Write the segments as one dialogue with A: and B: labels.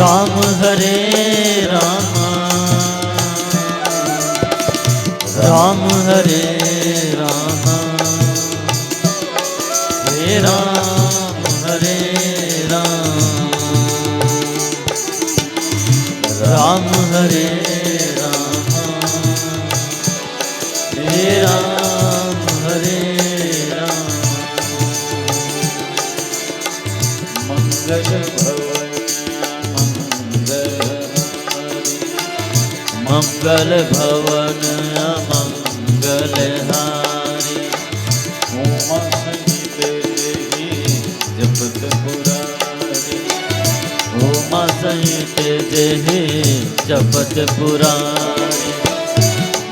A: राम हरे राम राम हरे राम हे राम हरे राम राम हरे राम हे राम हरे राम मंगल मंगल भवन मंगल हारी
B: उमा सहित देही जपत पुरारी
A: उमा सहित देहि जपत पुरारी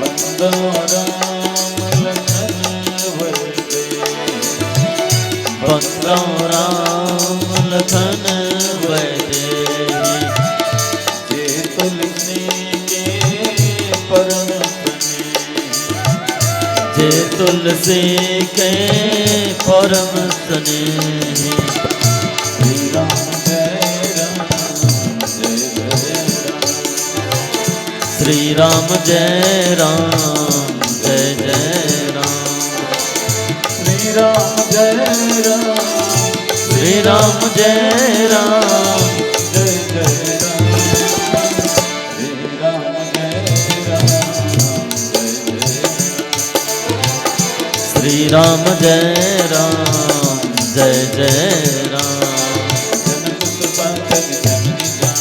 B: बंदो राम लखन वरदे
A: बंदो राम लखन वैदेही
B: जे तुलसी परम
A: जे तुलसी के परम स्नेही
B: श्री राम जय राम जय जय राम
A: श्री राम जय राम जय जय राम
B: श्री राम जय राम
A: श्री राम जय राम
B: जय जय राम श्री राम जय राम जय जय
A: श्री राम जय राम जय जय राम
B: जनक सुपाठक जननी जान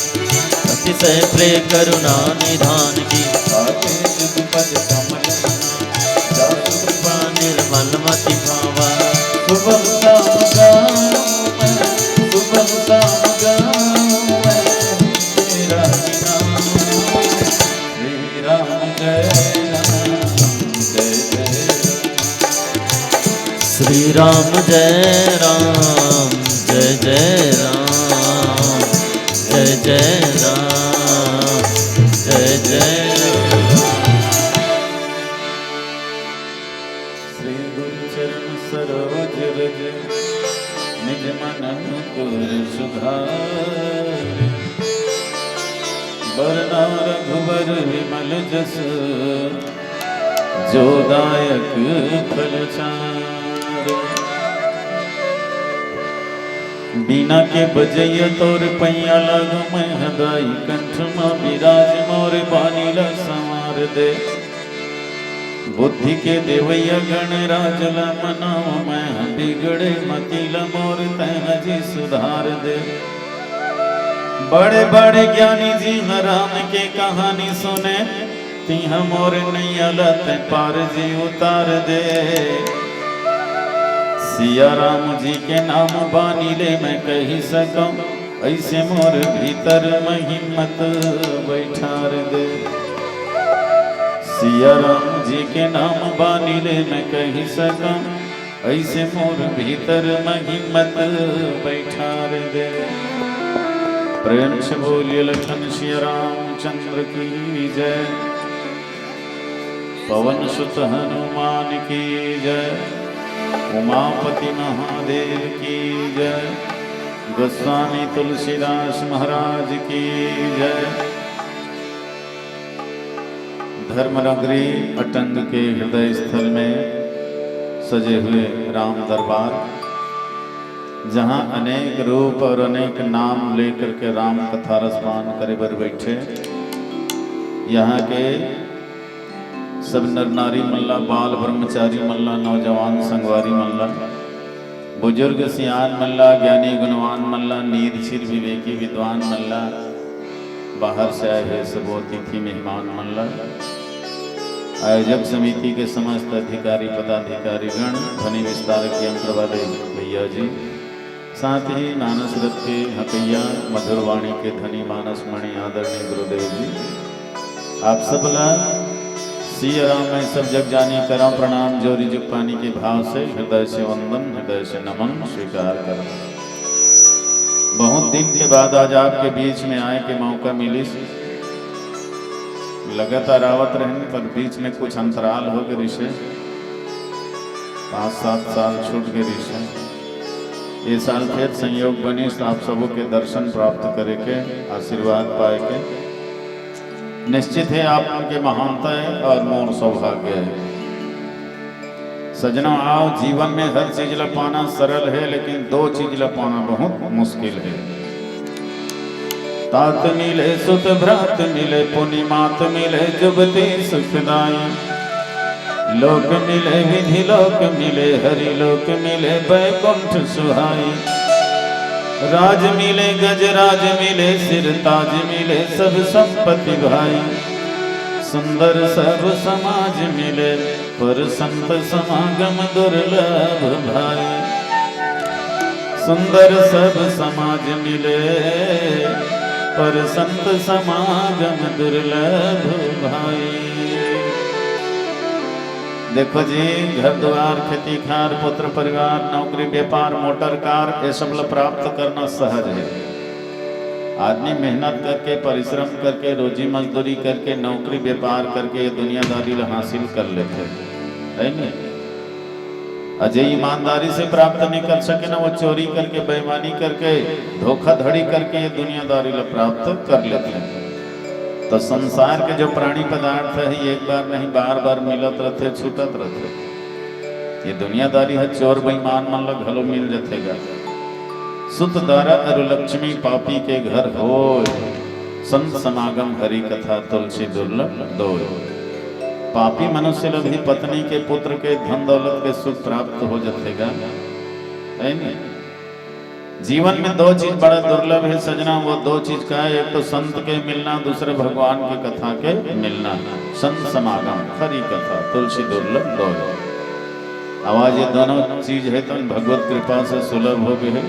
A: अतिशय प्रिय करुणा निधान की
B: आके जग पद कमल जासु
A: कृपा निर्मल मति भावा
B: सुबह शाम गाऊं मैं सुबह शाम गाऊं मैं तेरा ही नाम श्री राम जय राम जय जय
A: श्री राम जय राम जय जय राम जय जय राम जय जय
B: श्री गुरु चरण सरोज रज निज मन मुकुर सुधार बरना रघुबर विमल जस जो दायक फल चार बिना के बजैया तोर पैया लागू मैं हदाई कंठ में विराज मोर बानीला संवार दे बुद्धि के देवैया गण राजला मनाओ मैं बिगड़े मतीला मोर तह जी सुधार दे बड़े बड़े ज्ञानी जी हराम के कहानी सुने तिह मोर नैया लत पार जी उतार दे सिया राम जी के नाम बानी ले मैं कही सकूं ऐसे मोर भीतर में हिम्मत बैठार दे सिया राम जी के नाम बानी ले मैं कही सकूं ऐसे मोर भीतर में हिम्मत बैठार दे प्रेम से बोलिए लखन सिया रामचंद्र की जय पवन सुत हनुमान की जय उमापति महादेव की जय गोस्वामी तुलसीदास महाराज की जय धर्मनगरी अटंग के हृदय स्थल में सजे हुए राम दरबार जहाँ अनेक रूप और अनेक नाम लेकर के राम कथा रसपान करे बर बैठे यहाँ के सब नर नारी मल्ला बाल ब्रह्मचारी मल्ला नौजवान संगवारी मल्ला बुजुर्ग सियान मल्ला ज्ञानी गुणवान मल्ला नीरछिर विवेकी विद्वान मल्ला बाहर से आए हुए सब अतिथि मेहमान मल्ला आयोजक समिति के समस्त अधिकारी पदाधिकारी गण ध्वनि विस्तारक यंत्र वाले भैया जी साथ ही मानस रथ के हकैया मधुरवाणी के धनी मानस मणि आदरणीय गुरुदेव जी आप सब ला सिया राम में सब जग जानी करा प्रणाम जोरी जुग पानी के भाव से हृदय से वंदन हृदय से नमन स्वीकार कर बहुत दिन के बाद आज आपके बीच में आए के मौका मिली लगातार आवत रहने पर बीच में कुछ अंतराल हो गए रिश्ते 5-7 साल छूट गए रिश्ते ये साल फिर संयोग बनी तो आप सबों के दर्शन प्राप्त करे के आशीर्वाद पाए के निश्चित है आप उनके महानता है और मोर सौभाग्य है। सजना आओ, जीवन में हर चीज ला पाना सरल है लेकिन दो चीज ला पाना बहुत मुश्किल है। तात मिले सुत भ्रात मिले पुनि मात मिले जुबती सुखदाई। लोक मिले विधि लोक मिले हरि लोक मिले बैकुंठ सुहाई। राज मिले गजराज मिले सिर ताज मिले सब संपत्ति भाई। सुंदर सब समाज मिले पर संत समागम दुर्लभ भाई। सुंदर सब समाज मिले पर संत समागम दुर्लभ भाई। देखो जी, घर द्वार खेती खार पुत्र परिवार नौकरी व्यापार मोटर कार ये सब प्राप्त करना सहज है। आदमी मेहनत करके परिश्रम करके रोजी मजदूरी करके नौकरी व्यापार करके ये दुनियादारी हासिल कर लेते है नहीं। अजय ईमानदारी से प्राप्त नहीं कर सके ना, वो चोरी करके बेईमानी करके धोखाधड़ी करके ये दुनियादारी प्राप्त कर लेते हैं। तो संसार के जो प्राणी पदार्थ है एक बार नहीं बार बार मिलत रहते छूटत रहते। ये दुनियादारी है चोर बेईमान मन लग घलो मिल जतेगा। सुत दारा अरु लक्ष्मी पापी के घर हो। संत समागम हरि कथा तुलसी दुर्लभ दोय। पापी मनुष्य लोग भी पत्नी के पुत्र के धन दौलत के सुख प्राप्त हो जतेगा है नहीं। जीवन में दो चीज बड़ा दुर्लभ है सजना, वो दो चीज का है, एक तो संत के मिलना दूसरे भगवान की कथा के मिलना। संत समागम हरि कथा तुलसी दुर्लभ दो। आवाज ये दोनों चीज है तो भगवत कृपा से सुलभ हो गए है।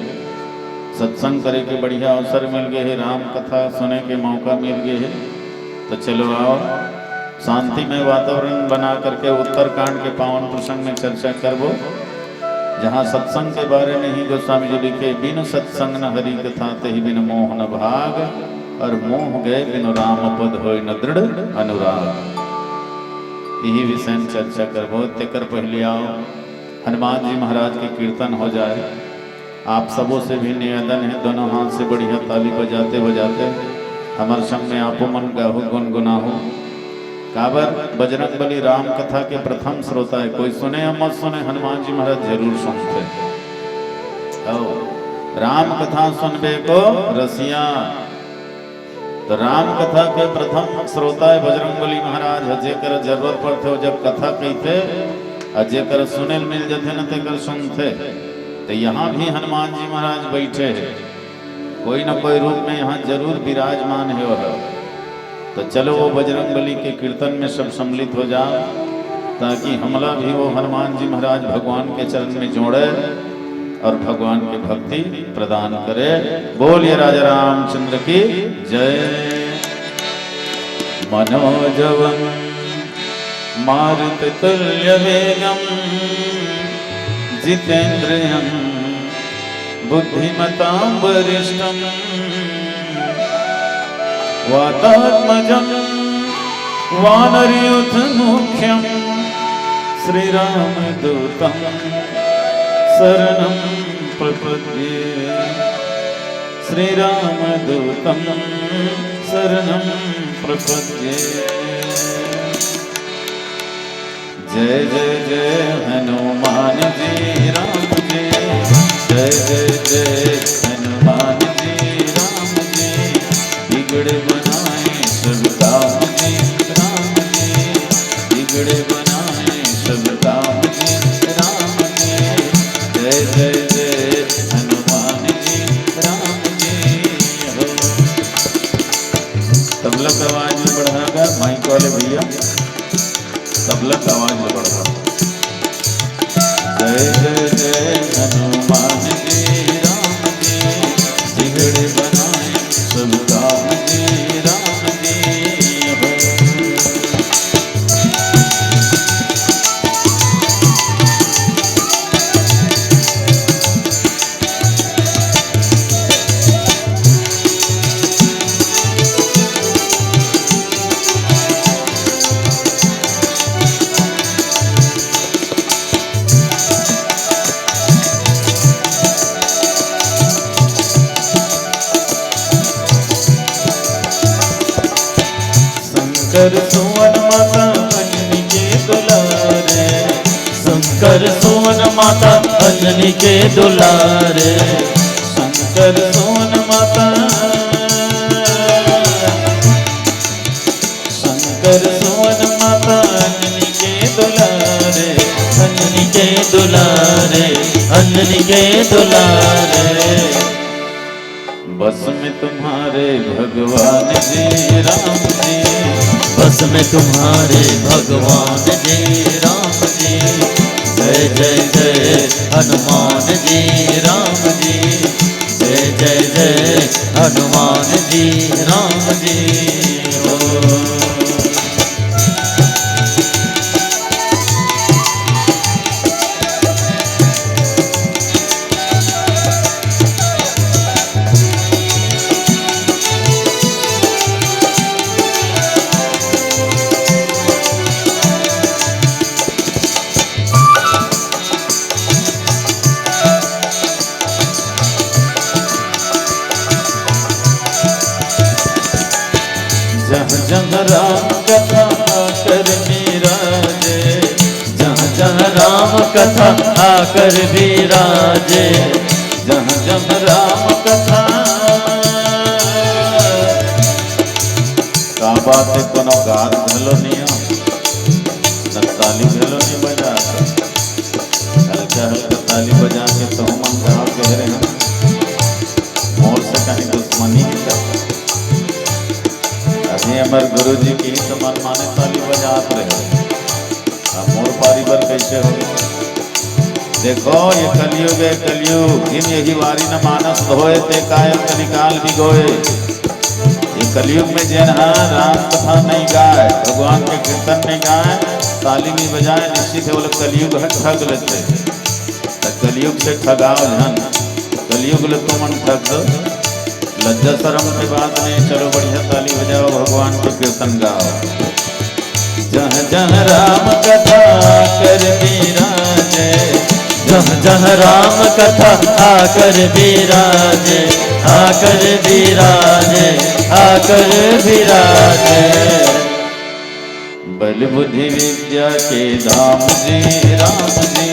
B: सत्संग करे के बढ़िया अवसर मिल गए है, राम कथा सुने के मौका मिल गए है। तो चलो आओ शांतिमय वातावरण बना करके उत्तरकांड के पावन प्रसंग में चर्चा करबो। जहाँ सत्संग के बारे में ही गोस्वामी जी लिखे, बिनु सत्संग न हरि कथा तेहि बिन मोह न भाग। और मोह गए बिनु राम पद होय न दृढ़ अनुराग। यही विषय में चर्चा करबो। तेकर पहले आओ हनुमान जी महाराज के कीर्तन हो जाए। आप सबों से भी निवेदन है, दोनों हाथ से बढ़िया ताली बजाते बजाते हमारे संग में आपो मन गाहो गुनगुनाहो। काबर बजरंग बली राम कथा के प्रथम श्रोता है। कोई सुने या मत सुने हनुमान जी महाराज जरूर सुनते। राम कथा सुनबे को रसिया। तो राम कथा के प्रथम श्रोता है बजरंग बली महाराज। जेकर जरूरत पड़ते हो जब कथा कहते और जेकर सुने मिल जाते न तेकर सुनते। तो यहाँ भी हनुमान जी महाराज बैठे हैं, कोई न कोई रूप में यहाँ जरूर विराजमान है। और तो चलो वो बजरंग बली के कीर्तन में सब सम्मिलित हो जाओ, ताकि हमला भी वो हनुमान जी महाराज भगवान के चरण में जोड़े और भगवान की भक्ति प्रदान करे। बोलिए राजा रामचंद्र की जय। मनोजवम मारुत तुल्य वेगम जितेन्द्रियं बुद्धिमतां वरिष्ठं वातात्मजं वानरयूथ मुख्यं श्रीरामदूतं शरणं प्रपद्ये। श्रीरामदूतं शरणं प्रपद्ये। जय जय जय हनुमान जी राम जी। जय जय जय हनुमान जी राम जी। बिगड़े बनाए सब काम जी राम जी। बिगड़े बनाए सब काम जी राम जी। जय जय जय हनुमान जी राम जी। हो तबला का आवाज बढ़ागा माइक वाले भैया, तबला का आवाज बढ़ा। जय जय जय हनुमान जी राम जी। बिगड़े बनाए सब काम जी राम जी। हो शंकर सुवन माता अंजनी के दुलारे,
A: शंकर सुवन माता अंजनी के दुलारे,
B: शंकर सुवन माता, शंकर सुवन माता अंजनी के दुलारे,
A: अंजनी के दुलारे, अंजनी के दुलारे।
B: बस में तुम्हारे भगवान जी राम जी,
A: बस में तुम्हारे भगवान जी राम जी। जय जय जय हनुमान जी राम जी, जय जय जय हनुमान जी राम जी। ओ
B: जहाँ जहाँ राम कथा आकर विराजे,
A: जहाँ जहाँ राम कथा आकर विराजे,
B: जहाँ जहाँ राम कथा का बात है, कोनो गात भेलो नहीं, न ताली भेलो नहीं बजा, हल्का हल्का ताली बजा के तो मन जहाँ कह रहे हैं मोर से कहीं दुश्मनी नहीं करता। अभी हमारे गुरु जी की तो मन माने ताली बजात रहे, अब मोर पारी पर कैसे हो। देखो ये कलयुग है, कलयुग इन यही वारी न मानस होए ते कायल कलिकाल भी गोए। ये कलयुग में जैन राम कथा नहीं गाए, भगवान के कीर्तन नहीं गाए, ताली भी बजाए, निश्चित है वो लोग कलयुग है ठग लेते। तो कलयुग से ठगाओ धन, कलयुग ले तो मन ठग दो, लज्जा शर्म की बात नहीं। चलो बढ़िया ताली बजाओ, भगवान के कीर्तन गाओ। जहाँ जहाँ राम कथा कर विराजे,
A: जहाँ जहाँ राम कथा आकर विराजे, आकर विराजे, आकर विराजे।
B: बल बुद्धि विद्या के धाम जी राम जी,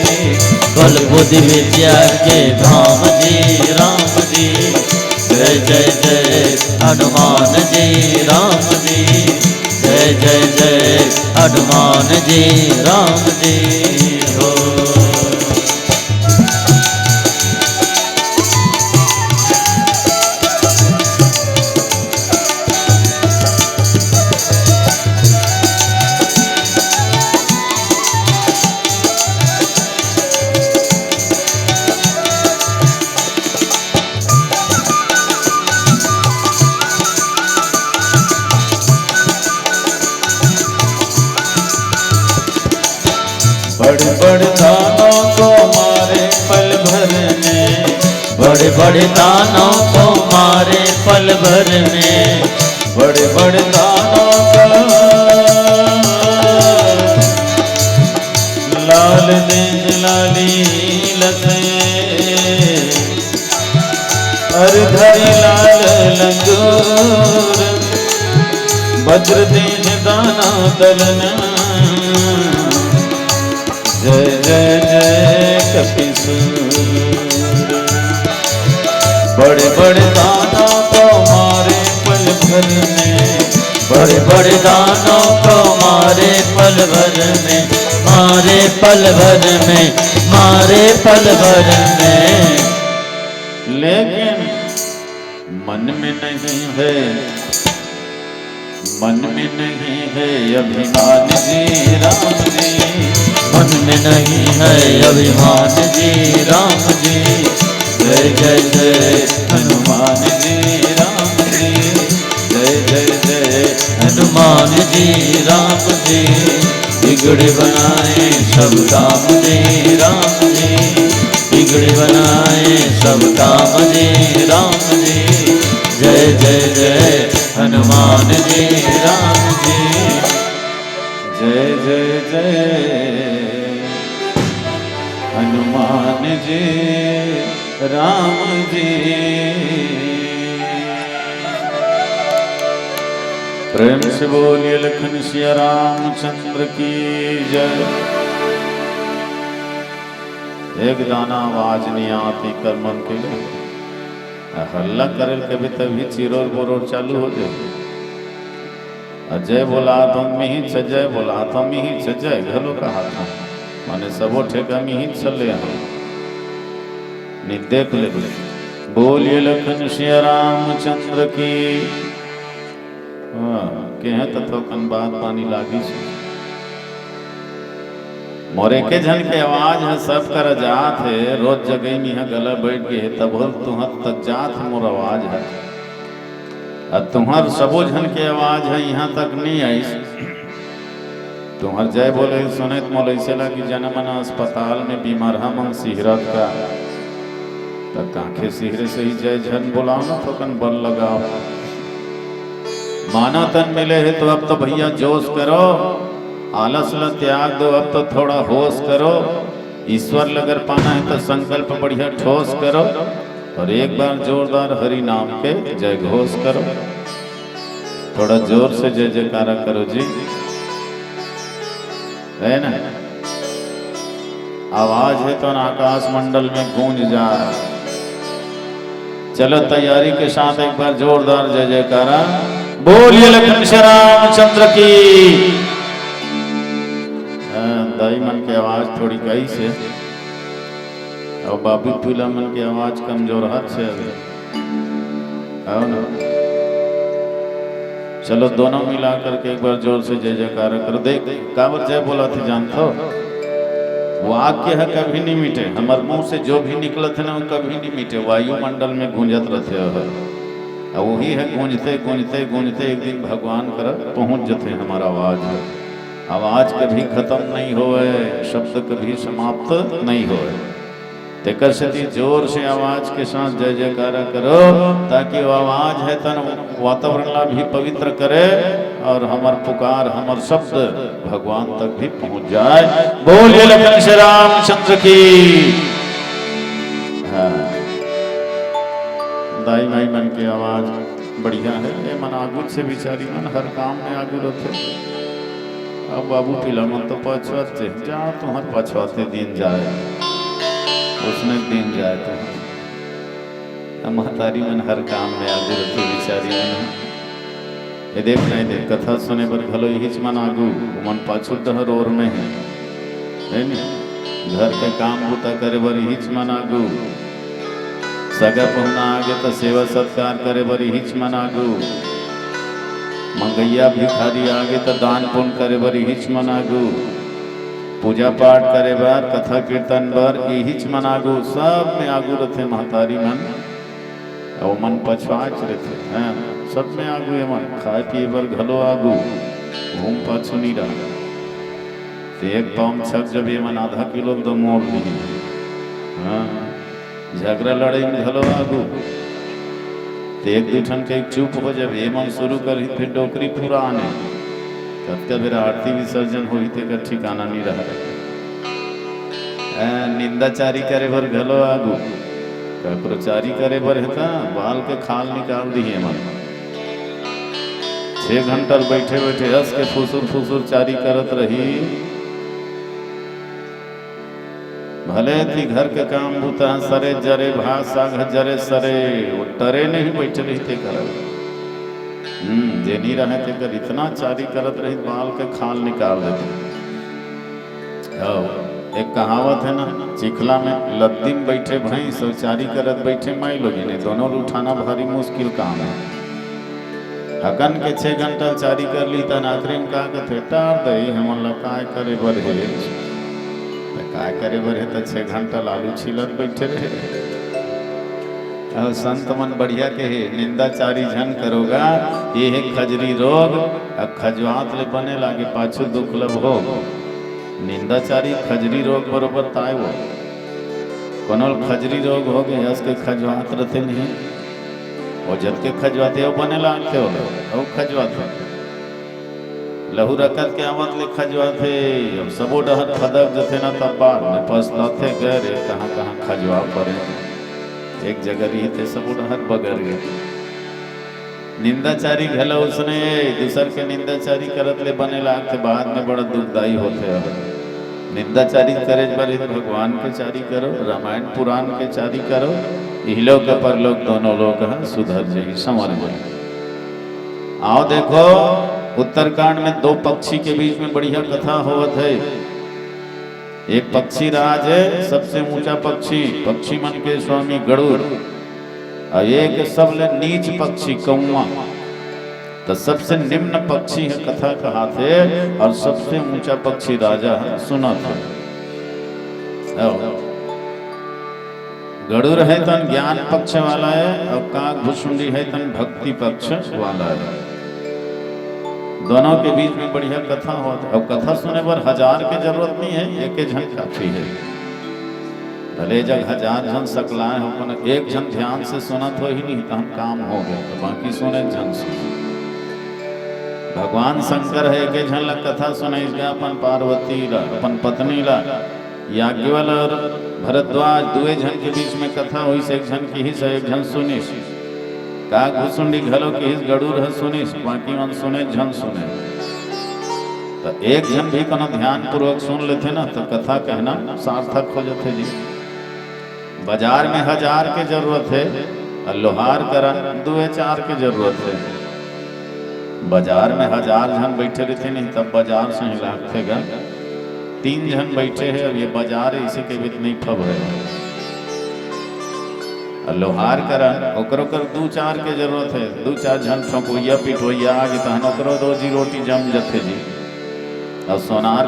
A: बल बुद्धि विद्या के धाम जी राम जी। जय जय जय हनुमान जी राम जी, जय जय जय हनुमान जी राम जी। हो
B: बड़े बड़े दानों को मारे पल भर में,
A: बड़े बड़े दानों को मारे पल भर में,
B: बड़े बड़े दानों को लाल देज लाली लसे, धरी लाल लंगूर, वज्र देज दाना दलना। जय जय जय कपिसूर, बड़े बड़े दानों को मारे पल भर में,
A: बड़े बड़े दानों को मारे पल भर में, मारे पल भर में, मारे पल भर में।
B: लेकिन मन में नहीं है, मन में नहीं है अभिमान जी राम जी,
A: मन में नहीं है अभिमान जी राम जी।
B: जय जय जय हनुमान जी राम जी, जय जय जय
A: हनुमान जी राम जी। बिगड़े बनाए सब काम जी राम जी, बिगड़े बनाए सब काम जी राम जी। जय जय जय हनुमान जी राम जी,
B: जय जय जय हनुमान जी राम जी। प्रेम से बोलिए लखन सिया रामचंद्र की जय। एक दाना आवाज नहीं आती कर्मन के लिए, हल्ला करे कभी तभी चिरोर बोरोर चालू हो जाए। अजय बोला तुम ही सजय बोला तुम ही सजय घलो कहा था माने सबो ठेका में ही चले नहीं देख ले बोलिए लखन सिया रामचंद्र की। के हैं तथो कन बात पानी लागी से मोरे के झन के आवाज है सब कर जात है रोज जगह में है गला बैठ गए तब तुहर तक जात है मोर आवाज है अब तुम्हार सबो झन के आवाज है यहाँ तक नहीं आई। तुम्हार जय बोले सुने मोल ऐसे लगी जनमन अस्पताल में बीमार हम सिहरत का तब कांखे सिहरे से ही जय झन बुलाओ ना तो कन बल लगाओ। माना तन मिले है तो अब तो भैया जोश करो, आलस ल त्याग दो अब तो थोड़ा होश करो, ईश्वर लगर पाना है तो संकल्प बढ़िया ठोस करो और एक बार जोरदार हरि नाम के जय घोष करो। थोड़ा जोर से जय जयकारा करो जी, है ना। आवाज है तो आकाश मंडल में गूंज जाए। चलो तैयारी के साथ एक बार जोरदार जय जयकारा बोलिए लखन सिया रामचंद्र की। दाई मन की आवाज थोड़ी कई से और बाबू पीला मन की आवाज कमजोर हाथ से आओ ना। चलो दोनों मिला करके एक बार जोर से जय जयकार कर दे। कावर जय बोला थी जानते हो वाक्य है कभी नहीं मिटे, हमारे मुंह से जो भी निकलत है ना वो कभी नहीं मिटे, वायुमंडल में गूंजत रहते हो। वही है गूंजते गूंजते गूंजते एक दिन भगवान कर पहुंच जाते हमारा आवाज। आवाज कभी खत्म नहीं होए, शब्द कभी समाप्त नहीं होए। तेकर से जोर से आवाज के साथ जय जयकारा करो ताकि वो आवाज है तन वातावरण ला भी पवित्र करे और हमार पुकार हमार शब्द भगवान तक भी पहुंच जाए। बोलिए लखन सिया रामचंद्र की। हाँ। दाई माई मन की आवाज बढ़िया है, ये मन आगू से बिचारी मन हर काम में आगू रहते। अब बाबू पिला मन तो पछवाते जा तुम्हार पछवाते दिन जाए उसने दिन जाए तो महतारी मन हर काम में आगू रहते बिचारी मन। ये देख नहीं देख कथा सुने पर भलो यही मन आगू मन पाछू डहर और में है नहीं। घर के काम बूता करे बर यही मन आगू, सगा पहुना आगे तो सेवा सत्कार करे बर यही मन आगू, मंगैया भिखारी आगे तो दान पुण्य करे बर यही मन आगू, पूजा पाठ करे बार कथा कीर्तन बार यही मन आगू, सब में आगू रहते महतारी मन और मन पछवाच रहते हैं सब में आगू है मन। खाए पिए बर घलो आगू घूम पाछू नहीं रहा तो एक पाँव छक जब ये मन आधा किलो तो मोड़ दी। हाँ झगड़ा लड़ाई में घलो आगू तो एक दू ठन के चुप हो जब ये मन शुरू कर फिर डोकरी पूरा आने तब का मेरा आरती विसर्जन हुई थे का ठिकाना नहीं रहा। निंदाचारी करे बर घलो आगू, प्रचारी करे बर है बाल के खाल निकाल दी है मन। 6 घंटा बैठे बैठे हंस के फुसुर फुसुर चारी करत रही। भले थी घर के काम बूता सरे जरे भात साग जरे सरे वो टरे नहीं बैठे रही थे कर जे नहीं रहे थे कर इतना चारी करत रही बाल के खाल निकाल देते। एक कहावत है ना चिखला में लद्दी में बैठे भैंस और चारी करत बैठे माई लोग ने दोनों उठाना भारी मुश्किल काम है। हकन के 6 घंटा चारी कर ली तन आखिरी में कहा थे टार दही हमन काय करे बर है काय करे बर है तो 6 घंटा लालू छिलत बैठे रहे। संत मन बढ़िया के है निंदाचारी झन करोगा ये है खजरी रोग खजवात ले बने लागे पाछू दुख लब हो। निंदाचारी खजरी रोग बरोबर ताय वो कोनो खजरी रोग हो गए उसके खजवात रहते नहीं वो जब के खजवाते हो बने लागते हो और खजवाते लहू रकत के आवत ले खजवाते अब सबो डहर फदक जथे ना तब बाद में पछताते गए कहाँ कहाँ खजवा पड़े एक जगह रही थे सब हर बगर गए। निंदाचारी घलो उसने दूसर के निंदाचारी करत ले बने लाग थे बाद में बड़ा दुखदाई होते हैं। निंदाचारी करे बार भगवान के चारी करो, रामायण पुराण के चारी करो, इहलोक के परलोक दोनों लोग हैं सुधर जाई संवर जाई। आओ देखो उत्तरकांड में दो पक्षी के बीच में बढ़िया कथा होवत है। एक पक्षी राज है, सबसे ऊंचा पक्षी, पक्षी मन के स्वामी गरुड़, और एक सबले नीच पक्षी कौवा। तो सबसे निम्न पक्षी है कथा कहाते और सबसे ऊंचा पक्षी राजा है सुनत है। गरुड़ है तन ज्ञान पक्ष वाला है और काक भुसुंडी है तन भक्ति पक्ष वाला है। दोनों के बीच में बढ़िया कथा होती है। और कथा सुने पर 1000 की जरूरत नहीं है, एक जन काफी है। भले जग 1000 जन सकलाए हो, एक जन ध्यान से सुना तो ही नहीं तो हम काम हो गए, तो बाकी सुने जन सुने। भगवान शंकर है एक जन ला कथा सुने, अपन पार्वती ला, अपन पत्नी ला, याज्ञवल और भरद्वाज दुए जन के बीच में कथा हुई से एक जन की ही से एक जन सुनिस। काक भुसुंडी घलो की हिस गरुड़ है सुनिस, बाकी मन सुने जन सुने। तो एक जन भी कोनो ध्यान पूर्वक सुन लेते ना तो कथा कहना सार्थक हो जाते जी। बाजार में 1000 की जरूरत है और लोहार करा 2-4 की जरूरत है। बाजार में 1000 जन बैठे रहते नहीं तब बाजार से ही लागतेगा। 3 जन बैठे हैं, अब ये बाजार है इसी के बीच नहीं फब है। लोहार करा ओकरो कर 2-4 के जरूरत है, 2-4 जन ठोकैया पिटवैया आगे तहन ओकरो रोजी रोटी जम जथे जी। और सोनार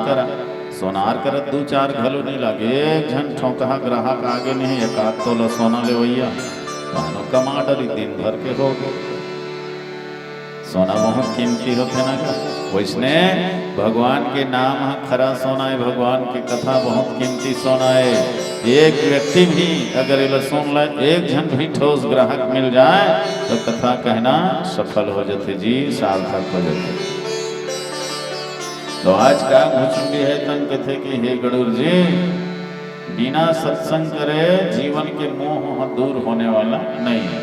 B: करा 2-4 घलो नहीं लागे, एक जन ठोकहा ग्राहक आगे नहीं, एक आध तोला सोना ले वैया तहनो कमा डरी दिन भर के हो गए। सोना बहुत कीमती होते ना का, वैसने भगवान के नाम खरा सोना है, भगवान की कथा बहुत कीमती सोना है। एक व्यक्ति भी अगर ये सुन ले, एक जन भी ठोस ग्राहक मिल जाए तो कथा कहना सफल हो जाते जी, सार्थक हो जाते। तो आज का भुसुंडी है तन कहते कि हे गरुड़ जी, बिना सत्संग करे जीवन के मोह दूर होने वाला नहीं है।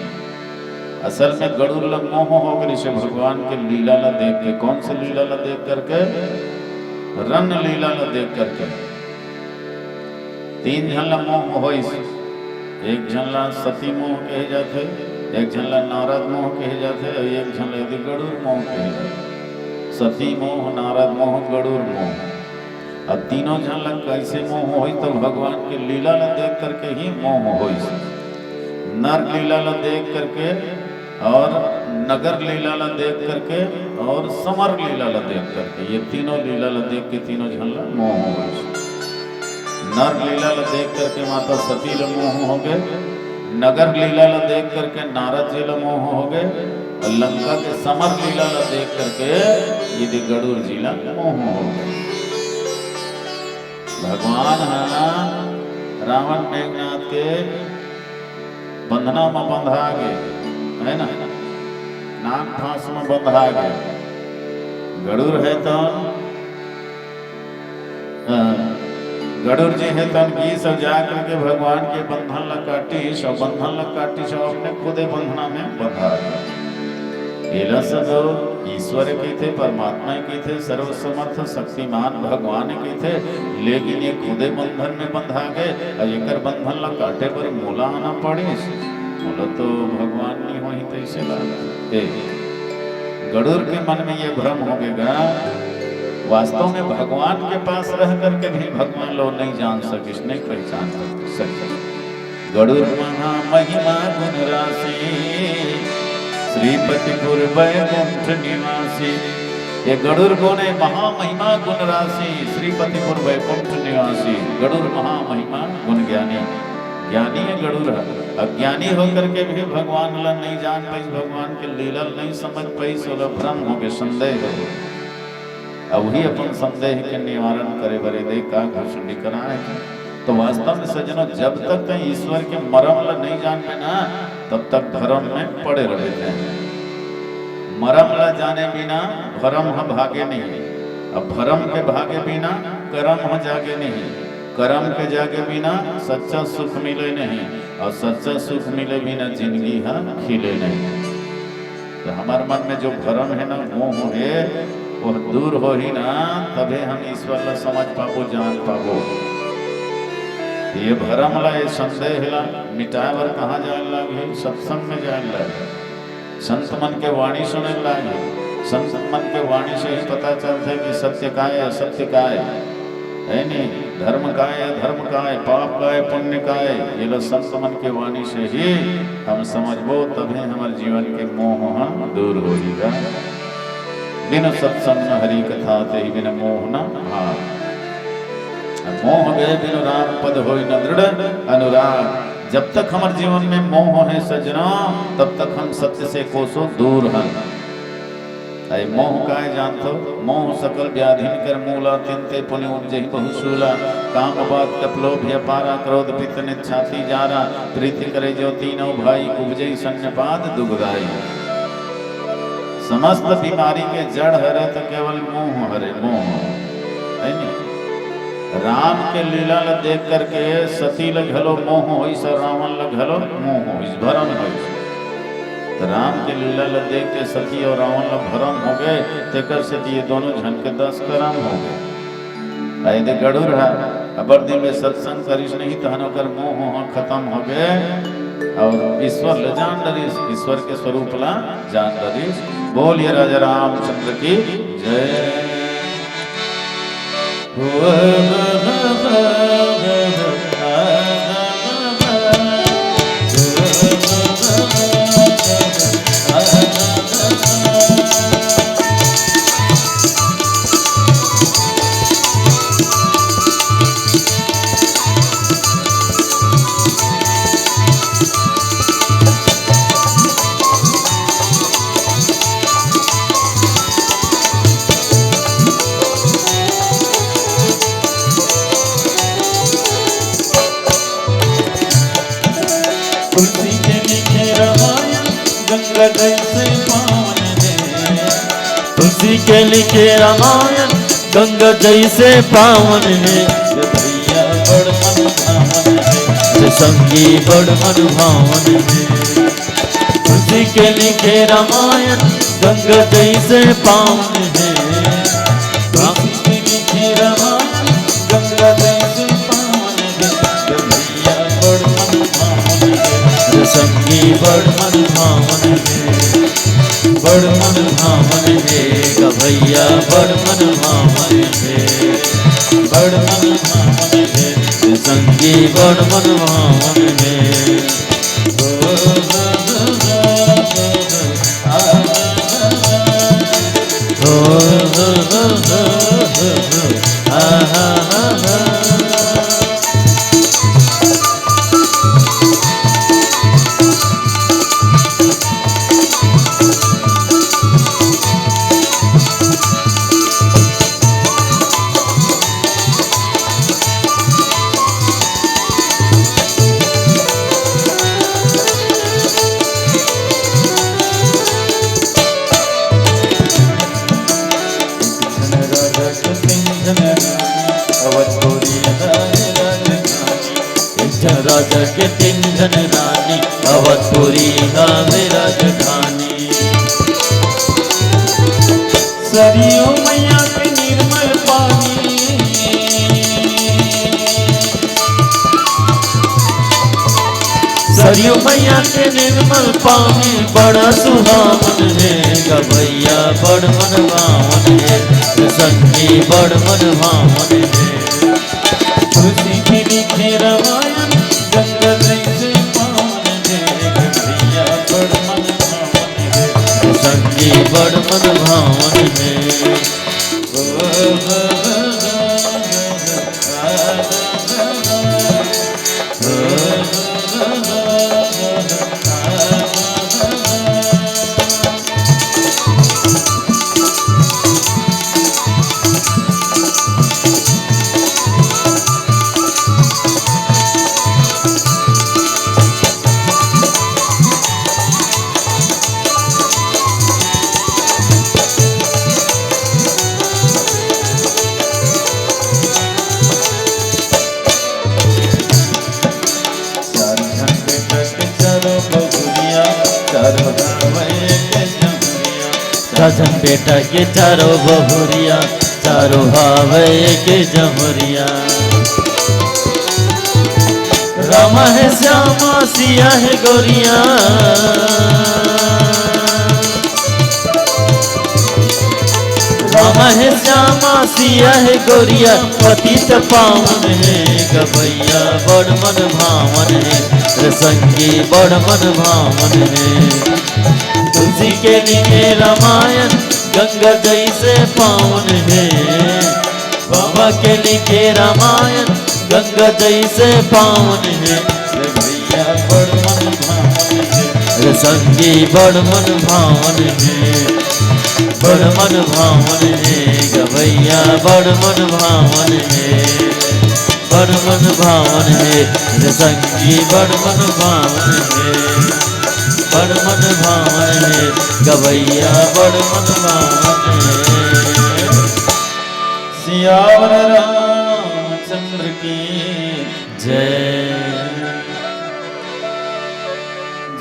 B: असल में गरुड़ ला मोह हो गई से भगवान के लीला ला देख के। कौन से लीला ला देख करके? रन लीला ला देख करके। 3 जन ला मोह हो, एक जन ला सती मोह कहे जाते, एक जन ला नारद मोह कहे जाते और एक जन ला गरुड़ मोह कहे जाते। सती मोह, नारद मोह, गरुड़ मोह। अब तीनों जन ला कैसे मोह हो तो भगवान के लीला ला देख करके ही मोह हो। नर लीला ला देख करके और नगर लीला ला देख करके और समर लीला ला देख करके, ये तीनों लीला ला देख के तीनों जन ला मोह हो गए। नर लीला ला देख करके माता सती ला मोह हो गए, नगर लीला ला देख करके नारद जी ला मोह हो गए, और लंका के समर लीला ला देख करके ये गरुड़ जी ला मोह हो गए। भगवान रावण मेघनाथ के बंधना में बंधा गए है ना, नाग फांस में बंधा गए। गरुड़ है तो गरुड़ जी है तन की सब जा करके भगवान के बंधन ला काटी, सब बंधन ला काटी, सब अपने खुदे बंधना में बंधा। ये सब ईश्वर के थे, परमात्मा के थे, सर्वसमर्थ शक्तिमान भगवान के थे, लेकिन ये खुदे बंधन में बंधा गए और एक बंधन ला काटे पर मोला आना पड़े। मोला तो भगवान नहीं हो तो इसे लगा। गरुड़ के मन में ये भ्रम हो गया, वास्तव में भगवान के पास रह करके भी भगवान लोग नहीं जान सकिस, नहीं पहचान सके। गरुड़ महा महिमा गुण राशि, श्रीपतिपुर वैकुंठ निवासी। ये गरुड़ कौन है? महामहिमा गुण राशि, श्रीपतिपुर वैकुंठ निवासी। गरुड़ महामहिमा गुण ज्ञानी, ज्ञानी है गरुड़। अज्ञानी होकर के भी भगवान ला नहीं जान पाई, भगवान के लीला नहीं समझ पाई, सोलह भ्रम हो गए, संदेह हो। अब वही अपन संदेह के निवारण करे बरे दे का घोषणी कराए। तो वास्तव में सज्जनों, जब तक ईश्वर के मर्म ला नहीं जान में ना, तब तक भरम में पड़े रहते हैं। मर्म ला जाने बिना भरम हम भागे नहीं, अब भरम के भागे बिना करम हो जागे नहीं, करम के जागे बिना सच्चा सुख मिले नहीं, और सच्चा सुख मिले बिना जिंदगी खिले नहीं। तो हमारे मन में जो भ्रम है ना, मोह है, वो दूर हो ही ना, तभी हम ईश्वर ला समझ पाबो, जान पाबो। ये भ्रम ला, ये संदेह ला मिटाए बर कहाँ जाए लागे? सत्संग में जाए लागे, संत मन के वाणी सुने लागे। संत मन के वाणी से ही पता चलता है कि सत्य का है, असत्य का है नहीं, धर्म का है, अधर्म का है, पाप का है, पुण्य का है। ये लो संत मन के वाणी से ही हम समझबो, तभी हमारे जीवन के मोह दूर होगा। बिन सत्संग हरि कथा ते ही बिन मोह न भाव। मोह गए बिन राम पद होय न दृढ़ अनुराग। जब तक हमारे जीवन में मोह है सजना, तब तक हम सत्य से कोसों दूर हैं। अय मोह काय जानतो? मोह सकल व्याधिन कर मूला, तिनते पुनि उपजहि बहुशूला। काम बात कपलोभ अपारा, क्रोध पित्त नित छाती जारा। प्रीति करे जो तीनों भाई, उपजहि सन्नपाद दुखदाई। समस्त बीमारी के जड़ हरे तो केवल मोह हरे, मोह है नहीं। राम के लीला ल देख करके सती ल घलो मोह होई, सर रावण ल घलो मोह होई, भरम होई। तो राम के लीला ल देख के सती और रावण ल भरम हो गए, तेकर से ये दोनों झन के 10 करम हो गए। आए दे गड़ुर है, अबर दिन में सत्संग करिस नहीं तो हनोकर मोह खत्म हो गए। और ईश्वर ल जान डरिस, ईश्वर के स्वरूप ला जान डरिस। बोलिए राजा रामचंद्र की जय।
A: तुलसी के लिखे रामायण गंगा जैसे पावन है। तुलसी के लिखे रामायण गंगा जैसे पावन है। भैया बड़ मन भावन है, संगी बड़ मन भावन है। तुलसी के लिखे रामायण गंगा जैसे पावन है। तुलसी के लिखे रामायण गंगा जैसे पावन है। भैया बड़ मन भावन है, संगी बड़ मन भावन है। बड़ मन भावन है भैया, बड़ मन भावन है। बड़ मन भावन है, संगी बड़ मन भावन है। राजा के 3 जन रानी, अवधपुरी गावे राजधानी। सरियों मैया के निर्मल पानी, सरियों मैया के निर्मल पानी बड़ा सुहावन है। गवैया बड़ मन भावन है, संगी बड़ मन भावन है। तुलसी की लिखे रामायण गंगा जैसे पावन है। भैया बड़ मन भावन है, संगी बड़ मन भावन है। बेटा के चारों बहुरिया, चारों भावे के जमुरिया। रामा है श्यामा सिया है गोरिया, रामा है श्यामा सिया है गोरिया। पतित पावन है गवैया बड़ मन भावन है, रे संगी बड़ मन भावन है। तुलसी के लिखे रामायण गंगा जैसे पावन है, बाबा के लिखे रामायण गंगा जैसे पावन है। रे भैया बड़ मन भावन है, रे संगी बड़ मन भावन है, बड़ मन भावन है गवैया बड़ मन भावन है, बड़ मन भावन है। रे संगी बड़ मन भावन है, बड़ मन भावन है गवैया बड़ मन भावन है।
B: सियावर रामचंद्र की
A: जय।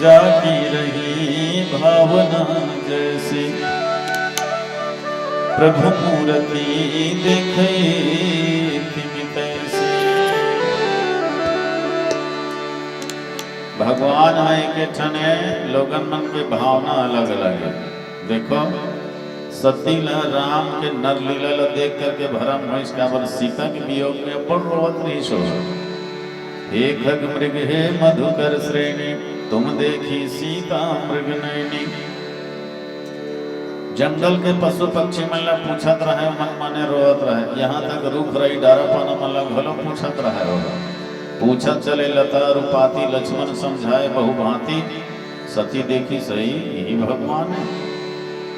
B: जागी रही भावना जैसे, प्रभु मूर्ति देखे तिमि तैसी। भगवान आए के ठने लोगन मन के भावना अलग अलग है। देखो सती ला राम के नर लीला ला देख करके भरम महिष का बर सीता के वियोग में अपन रोवत नहीं सो। हे खग मृग हे मधुकर श्रेणी, तुम देखी सीता मृग नैनी। जंगल के पशु पक्षी मन पूछत रहे, मन माने रोवत रहे। यहाँ तक रुख रही डारा पाना मन घलो पूछत रहे होगा। पूछत चले लता रूपाती, लक्ष्मण समझाए बहुभांति। सती देखी सही यही भगवान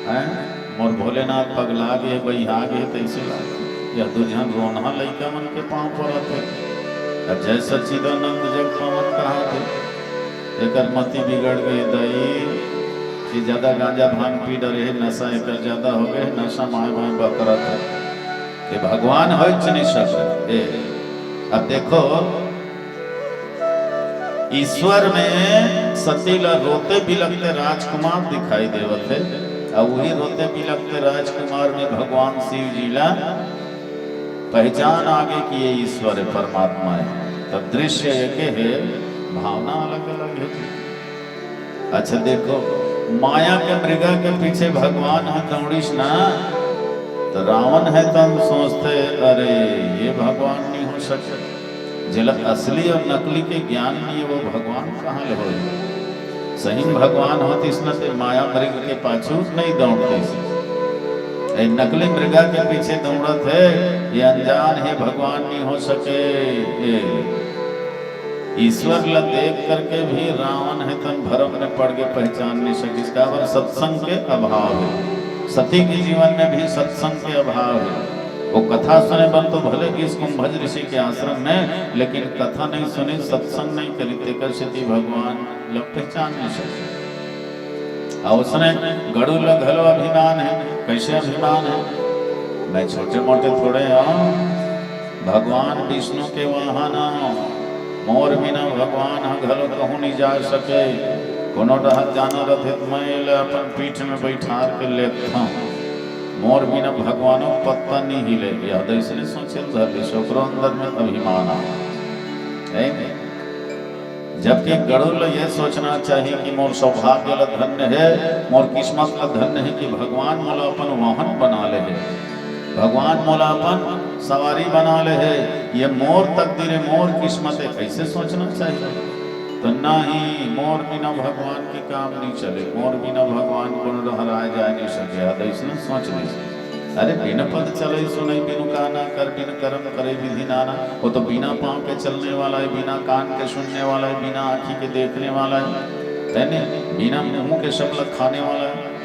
B: है। मोर भोलेनाथ पगला गे बहिहा गे तैसे लागे, या दुझन रोना लइका मन के पाँव पड़त है। जय सच्चिदानंद जग पावन कहाँ थे, एकर मति बिगड़ गई दई कि ज्यादा गांजा भांग पी डरे, नशा एक ज्यादा हो गए, नशा माए माए बकरत है। ये भगवान हो नहीं सकते। अब देखो ईश्वर में सतीला रोते बिलखते राजकुमार दिखाई देवत है, और वही रोते बिलखते राजकुमार में भगवान शिव जी ला पहचान आगे कि ये ईश्वर है, परमात्मा है। तब दृश्य एक है, भावना अलग अलग है। अच्छा देखो माया के मृगा के पीछे भगवान है दौड़ीश ना, तो रावण है तो हम सोचते अरे ये भगवान नहीं हो सकता। जिला असली और नकली के ज्ञान नहीं है, वो भगवान कहाँ ले हो। सही भगवान होती इसने माया मृग के पाछू नहीं दौड़ते, नकली मृगा के पीछे दौड़त है। ये अनजान है, भगवान नहीं हो सके। ईश्वर ला देख करके भी रावण है तन भरम में पड़ के पहचान नहीं सके। इसका वर सत्संग के अभाव है। सती के जीवन में भी सत्संग के अभाव है। वो कथा सुने बन तो भले कि इस कुंभज ऋषि के आश्रम में, लेकिन कथा नहीं सुनी, सत्संग नहीं करी, तेकर सती भगवान लोग पहचान नहीं सके। और उसने गड़ू लोग घलो अभिमान है। कैसे अभिमान है? मैं छोटे मोटे थोड़े हाँ, भगवान विष्णु के वाहन मोर बिना भगवान घलो कहूँ नहीं जा सके। कोनो डहर जाना रहे तो मैं अपन पीठ में बैठा के लेता हूँ। मोर बिना भगवानों पत्ता नहीं हिले। याद इसलिए सोचे धर अंदर में अभिमान है। जबकि गरुड़ यह सोचना चाहिए कि मोर सौभाग्य ला धन्य है, मोर किस्मत ला धन्य है कि भगवान मोला अपन वाहन बना ले है, भगवान मोला अपन सवारी बना ले है। ये मोर तकदीर है, मोर किस्मत है, कैसे सोचना चाहिए। तो ना ही मोर बिना भगवान के काम नहीं चले। मोर बिना भगवान को हराया जा नहीं सके। इसने सोच ली अरे बिना पद चले सुने, बिनु काना कर, बिन कर्म करे विधि नाना। वो तो बिना पाँव के चलने वाला है, बिना कान के सुनने वाला है, बिना आँखी के देखने वाला है, बिना मुंह के शब्द खाने वाला है।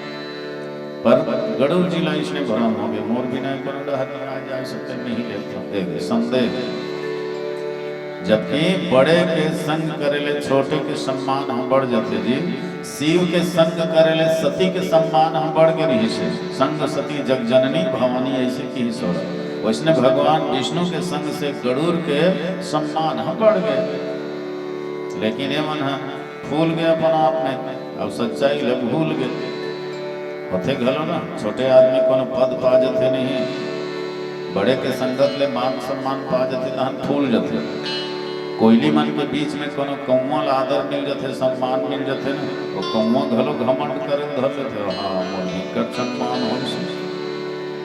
B: पर गरुड़ जी ला इसने भ्रम हो गया। मोर बिना गरुड़ हरा जा सकते नहीं लेते संदेह। जबकि बड़े के संग करेले छोटे के सम्मान हम बढ़ जाते जी। शिव के संग करेले सती के सम्मान हम बढ़ के रही से। संग सती जग जननी भवानी ऐसे की सोच। वैष्णव भगवान विष्णु के संग से गरुड़ के सम्मान हम बढ़ गए। लेकिन ये मन फूल गए अपन आप में, अब सच्चाई लग भूल गए। होते घलो ना छोटे आदमी कोनो पद पा जथे नहीं, बड़े के संगत ले मान सम्मान पा जथे तहन फूल जथे। कोयली मन के बीच में कोनो कौमल आदर मिल जथे, सम्मान मिल जथे ना, वो कौवा घलो घमंड करे धर लेते। हाँ मोर निकट सम्मान हो से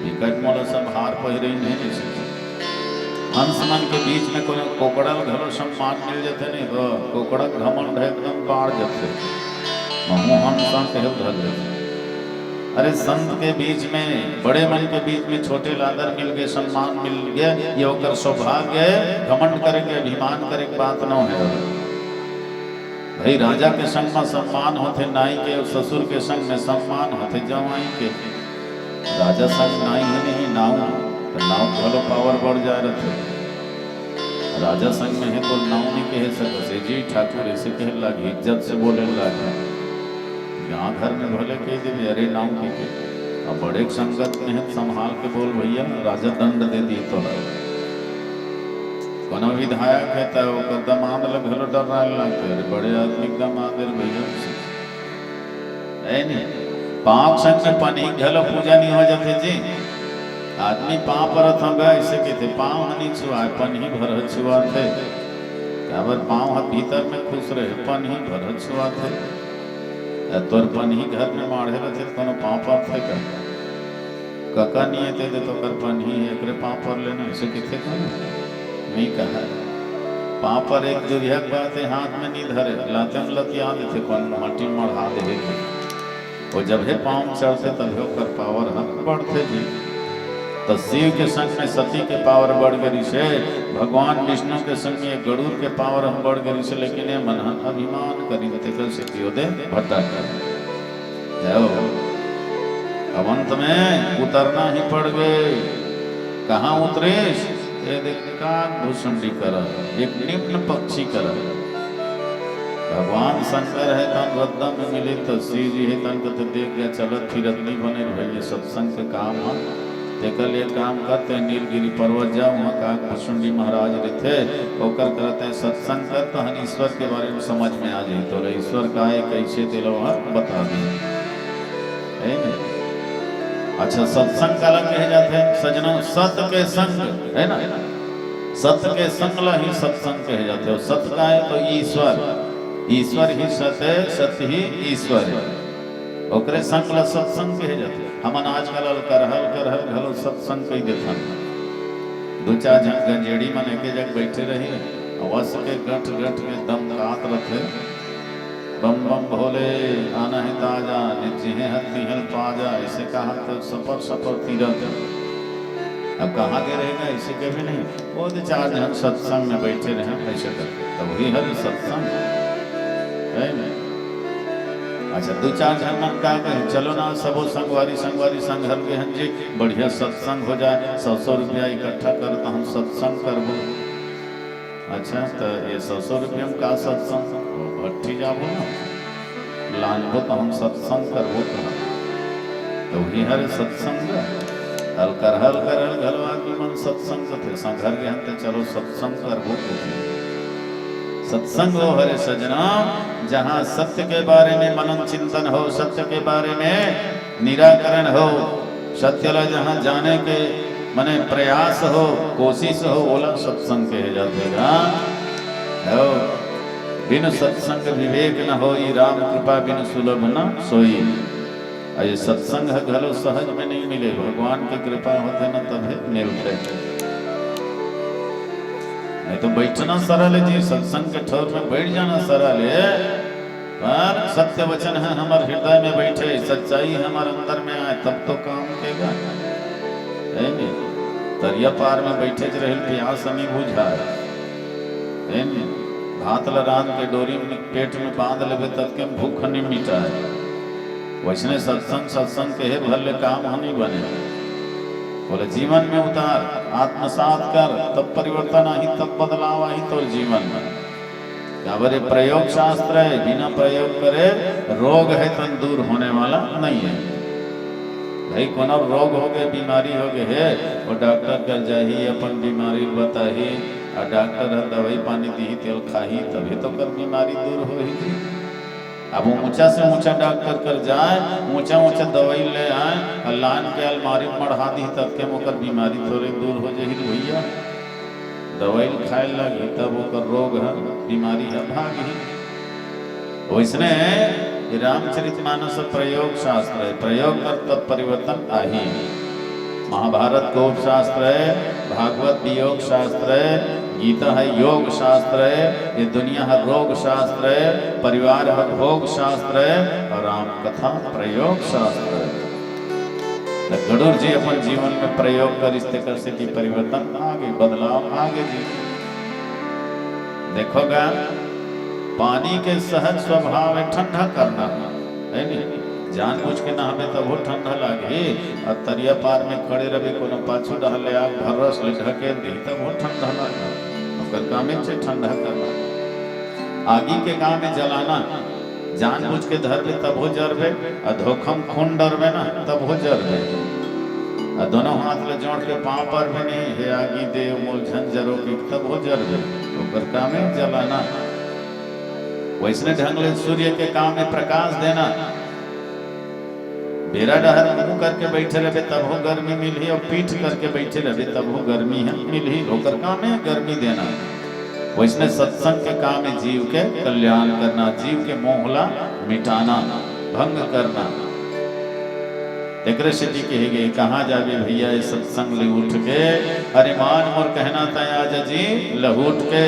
B: निकट मोला सब हार पहिरे नहीं से। हंस मन के बीच में कोनो कोकड़ल घलो सम्मान मिल जथे नहीं, तो कोकड़ा घमंड है एकदम पार जथे महु हंसा कहे धर लेते। अरे संत के बीच में, बड़े मन के बीच में छोटे लादर मिल गए, सम्मान मिल गया, ये होकर सौभाग्य है। घमंड करेंगे, अभिमान करे बात न है। भाई राजा के संग में सम्मान होते नाई के, और ससुर के संग में सम्मान होते जवाई के। राजा संग नाई ही नहीं नाव, तो नाव भलो पावर बढ़ जा रहे थे। राजा संग में है तो नाव नहीं कहे सकते जी ठाकुर ऐसे कहे लगे, इज्जत से बोले लगे। यहाँ घर में भले कह दे अरे नाम के, अब बड़े संगत में है संभाल के बोल भैया, राजा दंड दे दी तो कोनो विधायक है तो दमाद लग घलो डर लगते, अरे बड़े आदमी दमाद भैया नहीं पाप संग में पनी घलो पूजा नहीं हो जाते जी। आदमी पाप परत हो गए ऐसे कहते पाँव नहीं छुआ पन ही भर छुआ थे, अगर पाँव हाथ भीतर में खुश रहे पन ही भर छुआ थे। तोर पन ही घर में माढ़े रहे कोनो पाँव पाप थे कका नहीं थे तो कर पन ही एकरे पाँव पर लेना ऐसे किथे नहीं कहा। पाँव पर एक दुर्यक बात है, हाथ में नहीं धरे लाते में लतिया देते कौन माटी मढ़ा दे। वो जब है पाँव चढ़ते तब कर पावर हम बढ़ते जी। तो शिव के संग में सती के पावर बढ़ गई से, भगवान विष्णु के संग में गरुड़ के पावर हम बढ़ गई से, लेकिन ये मन अभिमान करी से दे भट्टा कर जाओ। अब अंत में उतरना ही पड़ गए। कहाँ उतरेश? ये देख काग भूषुंडी कर एक निम्न पक्षी कर। भगवान शंकर है तन रद्दा में मिले तो शिव जी है तन को देख गया चलत फिरत नहीं बने भाई सत्संग के काम है। देखल ये काम करते नीलगिरी पर्वत जाओ, वहाँ काग भूषुंडी महाराज रहते होकर करते हैं सत्संग कर तो हम ईश्वर के बारे में समझ में आ जाए। तो ईश्वर का है कैसे दिलो बता दिए है ना। अच्छा सत्संग का अलग कहे जाते हैं सजना, सत्य के संग है ना, सत्य के संग ला ही सत्संग कहे जाते हो। सत्य का है तो ईश्वर, ईश्वर ही सत्य है, सत्य ही ईश्वर है, ओकरे संग ला सत्संग कहे जाते। हमन आजकल करहल घलो सत्संग कही देता। दो चार जन गंजेड़ी मन एक जगह बैठे रहे, अवश्य के गठ गठ में दम कात रखे, बम बम भोले आना है ताजा निजिहे हत्ती हल पाजा, ऐसे कहा तो सफर सफर तीरथ। अब कहाँ के रहेगा ऐसे के भी नहीं। वो दो चार जन सत्संग में बैठे रहे ऐसे करते, तो वही हर सत्संग है नहीं। अच्छा दो चार जन मन का कहे चलो ना सबो संगवारी संग हर के हन जी बढ़िया सत्संग हो जाए, 100 रुपया इकट्ठा कर तो हम सत्संग करबो। अच्छा तो ये 100 रुपया में का सत्संग भट्टी जाबो ना लानबो तो हम सत्संग करबो कहाँ। तो वही हर सत्संग हल कर घलो आदमी मन सत्संग थे संघर के हन चलो सत्संग करबो। सत्संग हो हरे सजना जहाँ सत्य के बारे में मनन चिंतन हो, सत्य के बारे में निराकरण हो, सत्य ला जहाँ जाने के मने प्रयास हो कोशिश हो, ओला सत्संग कहे जाते हो। बिन सत्संग विवेक न हो, राम कृपा बिन सुलभ न सोई। ये सत्संग घलो सहज में नहीं मिले, भगवान की कृपा होते न तभी मिलते, नहीं तो बैठना सरल है जी। सत्संग के ठौर में बैठ जाना सरल है, पर सत्य वचन है हमारे हृदय में बैठे, सच्चाई हमारे अंदर में आए तब तो काम केगा है नहीं। दरिया पार में बैठे रहे प्यास नहीं बुझाए है नहीं। भात लगान के डोरी में पेट में बांध लेवे तब के भूख नहीं मिटाए। वैसने सत्संग के भले काम नहीं बने। बोले जीवन में उतार, आत्मसात कर, तब परिवर्तन आई, तब बदलाव आई तो जीवन में। क्या प्रयोग शास्त्र है, बिना प्रयोग करे रोग है तो दूर होने वाला नहीं है। भाई कोनो रोग हो गए, बीमारी हो गए है, वो डॉक्टर कर जाही अपन बीमारी बताही, और डॉक्टर दवाई पानी दी तेल खाही तभी तो कर बीमारी दूर हो ही। अब ऊंचा से ऊंचा डॉक्टर कर जाए, ऊंचा ऊंचा दवाई ले आए, अल्लाह के अलमारी में मढ़ा दी तब के मोकर बीमारी थोड़ी दूर हो जाएगी भैया। दवाई खाए लगी तब ओकर रोग है, बीमारी है भागी। वैसने रामचरितमानस प्रयोग शास्त्र है, प्रयोग कर तब परिवर्तन आही। महाभारत कोप शास्त्र है, भागवत वियोग शास्त्र है, गीता है योग शास्त्र है, ये दुनिया है रोग शास्त्र है, परिवार है भोग शास्त्र है, और राम कथा प्रयोग शास्त्र है। गरुड़ जी अपन जीवन में प्रयोग कर इससे कर से की परिवर्तन आगे, बदलाव आगे जी। देखोगा पानी के सहज स्वभाव है ठंडा करना है नहीं, जानबूझ के नहावे तब वो ठंडा लागे, और तरिया पार में खड़े रहे कोनो पाछू डहले आग भरस ले ढके दी तब वो ठंडा लागे। ओकर कामे से ठंडा करना, आगी के काम में जलाना, जानबूझ के धरबे तब हो जरबे, और धोखम खून डरबे ना तब हो जरबे, और दोनों हाथ ले जोड़ के पांव पर भी नहीं हे आगी दे मूल झंझरों की तब हो जरबे। ओकर काम में जलाना। वैसने ढंग ले सूर्य के काम में प्रकाश देना, बेरा डहर मुंह करके बैठे रहे तब हो गर्मी मिली, और पीठ करके बैठे रहे तब हो गर्मी है मिली, होकर काम है गर्मी देना। वैसने सत्संग के काम में जीव के कल्याण करना, जीव के मोहला मिटाना, भंग करना। एक ऋषि कहेगे कहाँ जावे भैया ये सत्संग ले उठ के, अरे मान मोर कहना था आज जी लहूट के,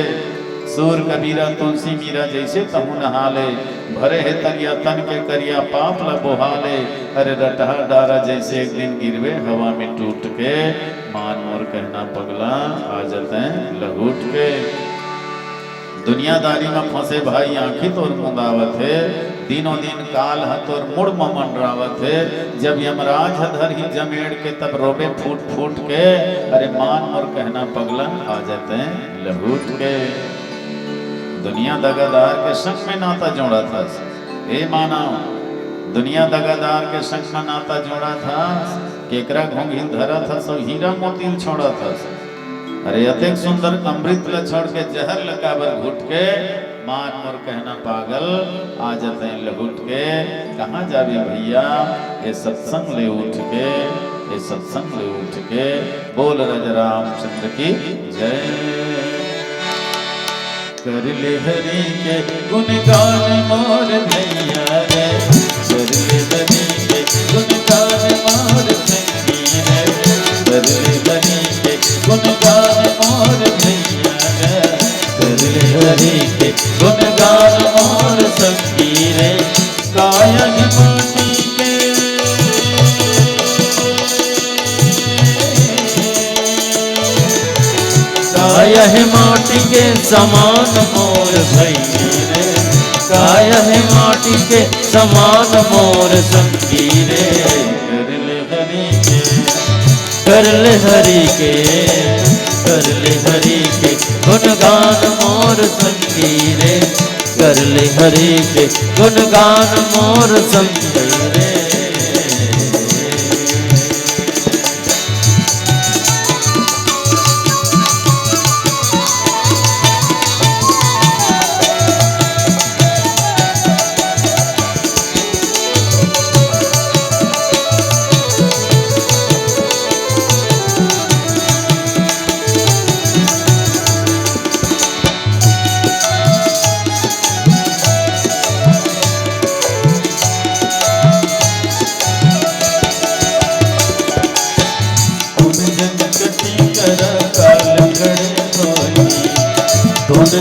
B: सूर कबीरा तुलसी मीरा जैसे तहु नहाले, भरे है तरिया तन के करिया पाप ल बोहाले, अरे रटहा डारा जैसे एक दिन गिरवे हवा में टूट के, मान मोर कहना पगला आ जाते लहूट के। दुनियादारी में फंसे भाई आंखी तोर मुंदावत है, दिनों दिन काल है तोर मुड़ मंडरावत है, जब यमराज धर ही जमेड़ के तब रोबे फूट फूट के, अरे मान मोर कहना पगला आ जाते लहूट के। दुनिया दगादार के संग में नाता जोड़ा था, ए माना दुनिया दगादार के संग में नाता जोड़ा था, केकरा घोंघी धरा था सो हीरा मोती छोड़ा था। अरे अतिक सुंदर अमृत ल छोड़ के जहर लगावर घुट के, मान मोर कहना पागल आ जाते लघुट के। कहाँ जावे भैया ये सत्संग ले उठ के, ये सत्संग ले उठ के। बोल राजा रामचंद्र की जय। कर ले हरि के गुणगान मोर भैया रे, कर ले हरि के गुणगान मोर संगी रे, कर ले हरि के गुणगान मोर भैया रे, कर ले हरि के गुणगान मोर संगी रे। काया माटी के काया है माटी के समान मोर भैया रे, काया है माटी के समान मोर संगी रे। कर ले हरि के, कर ले हरि के, कर ले हरि के गुणगान मोर संगी रे, कर ले हरि के गुणगान मोर संगी रे।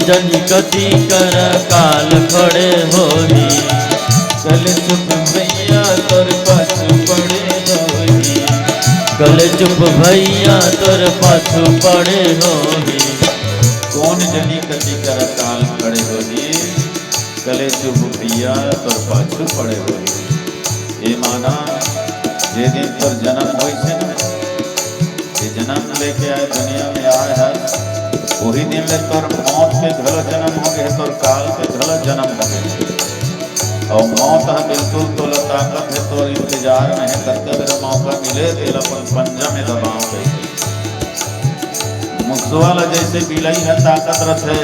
B: जनी कति कर काल खड़े होई, कल चुप भैया तोर पाछू पड़े होई, कल चुप भैया तोर पाछू पड़े होई। कौन जनी कति कर काल खड़े होई, कल चुप भैया तोर पाछू पड़े होई। ये माना जे दिन तोर जन्म होई से ना, ये जन्म लेके आए दुनिया में आए है, वही दिन में तोर मौत के घलो जन्म हो गए, तोर काल के घलो जन्म हो गए। और मौत है बिल्कुल तोर ताकत है, तोर इंतजार में है, करते मेरा मौका मिले तेल अपन पंजा में दबाव गई। मुक्सवाला जैसे बिलाई है ताकत रथे,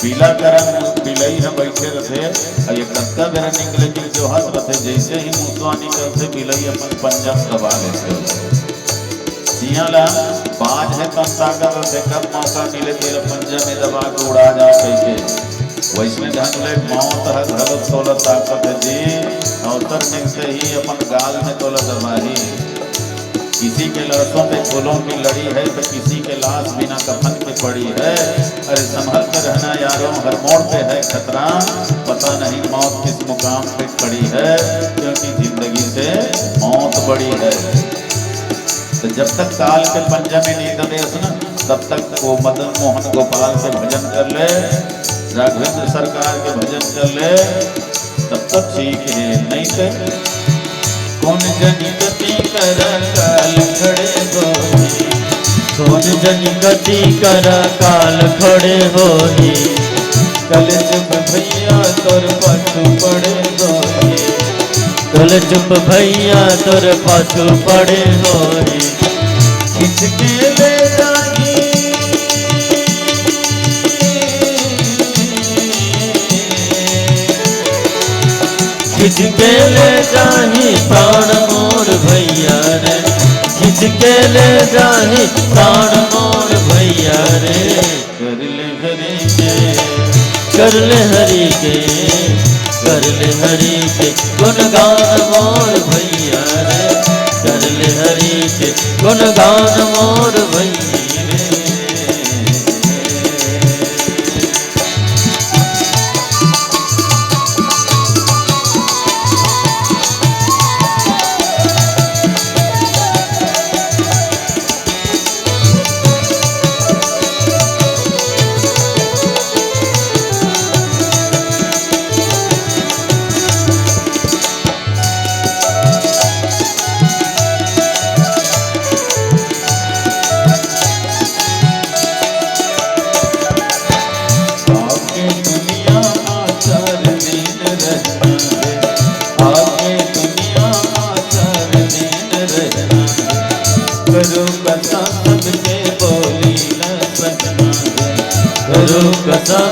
B: पीला करम पिलई है बैठे रथे और ये कत्का बेरा निकले कि जो हंस रथे जैसे ही मुसवा निकलते पिलई अपन पंजा दबा लेते सियाला बाज है तब ताकत रथे कब मौका मिले तेरा पंजा में दबा के उड़ा जा कैसे वैष्णव ढंग ले मौत है धरत तोला ताकत है जी अवसर मिलते ही अपन गाल में तोला दबाही किसी के लड़कों पे फूलों की लड़ी है तो किसी के लाश बिना कफन के पड़ी है। अरे संभल के रहना यारों, हर मोड़ पे है खतरा, पता नहीं मौत किस मुकाम पे खड़ी है, क्योंकि जिंदगी से मौत बड़ी है। तो जब तक काल के पंजा में नहीं दबेस ना, तब तक वो मदन मोहन गोपाल के भजन कर ले, राघवेंद्र सरकार के भजन कर ले, तब तक ठीक है। नहीं तो कौन जनी गति कर काल खड़े होई, कौन जनी गति कर काल खड़े होई, कल चुप भैया तोर पाछू पड़े होई, कल चुप भैया तोर पाछू पड़े होई, खिंच के ले जाई खिंच के ले जाही प्राण मोर भैया रे, खिंच के ले जाही प्राण मोर भैया रे, कर ले हरि के कर ले हरि के कर ले हरि के गुणगान मोर भैया रे, कर ले हरि के गुणगान मोर भैया रे।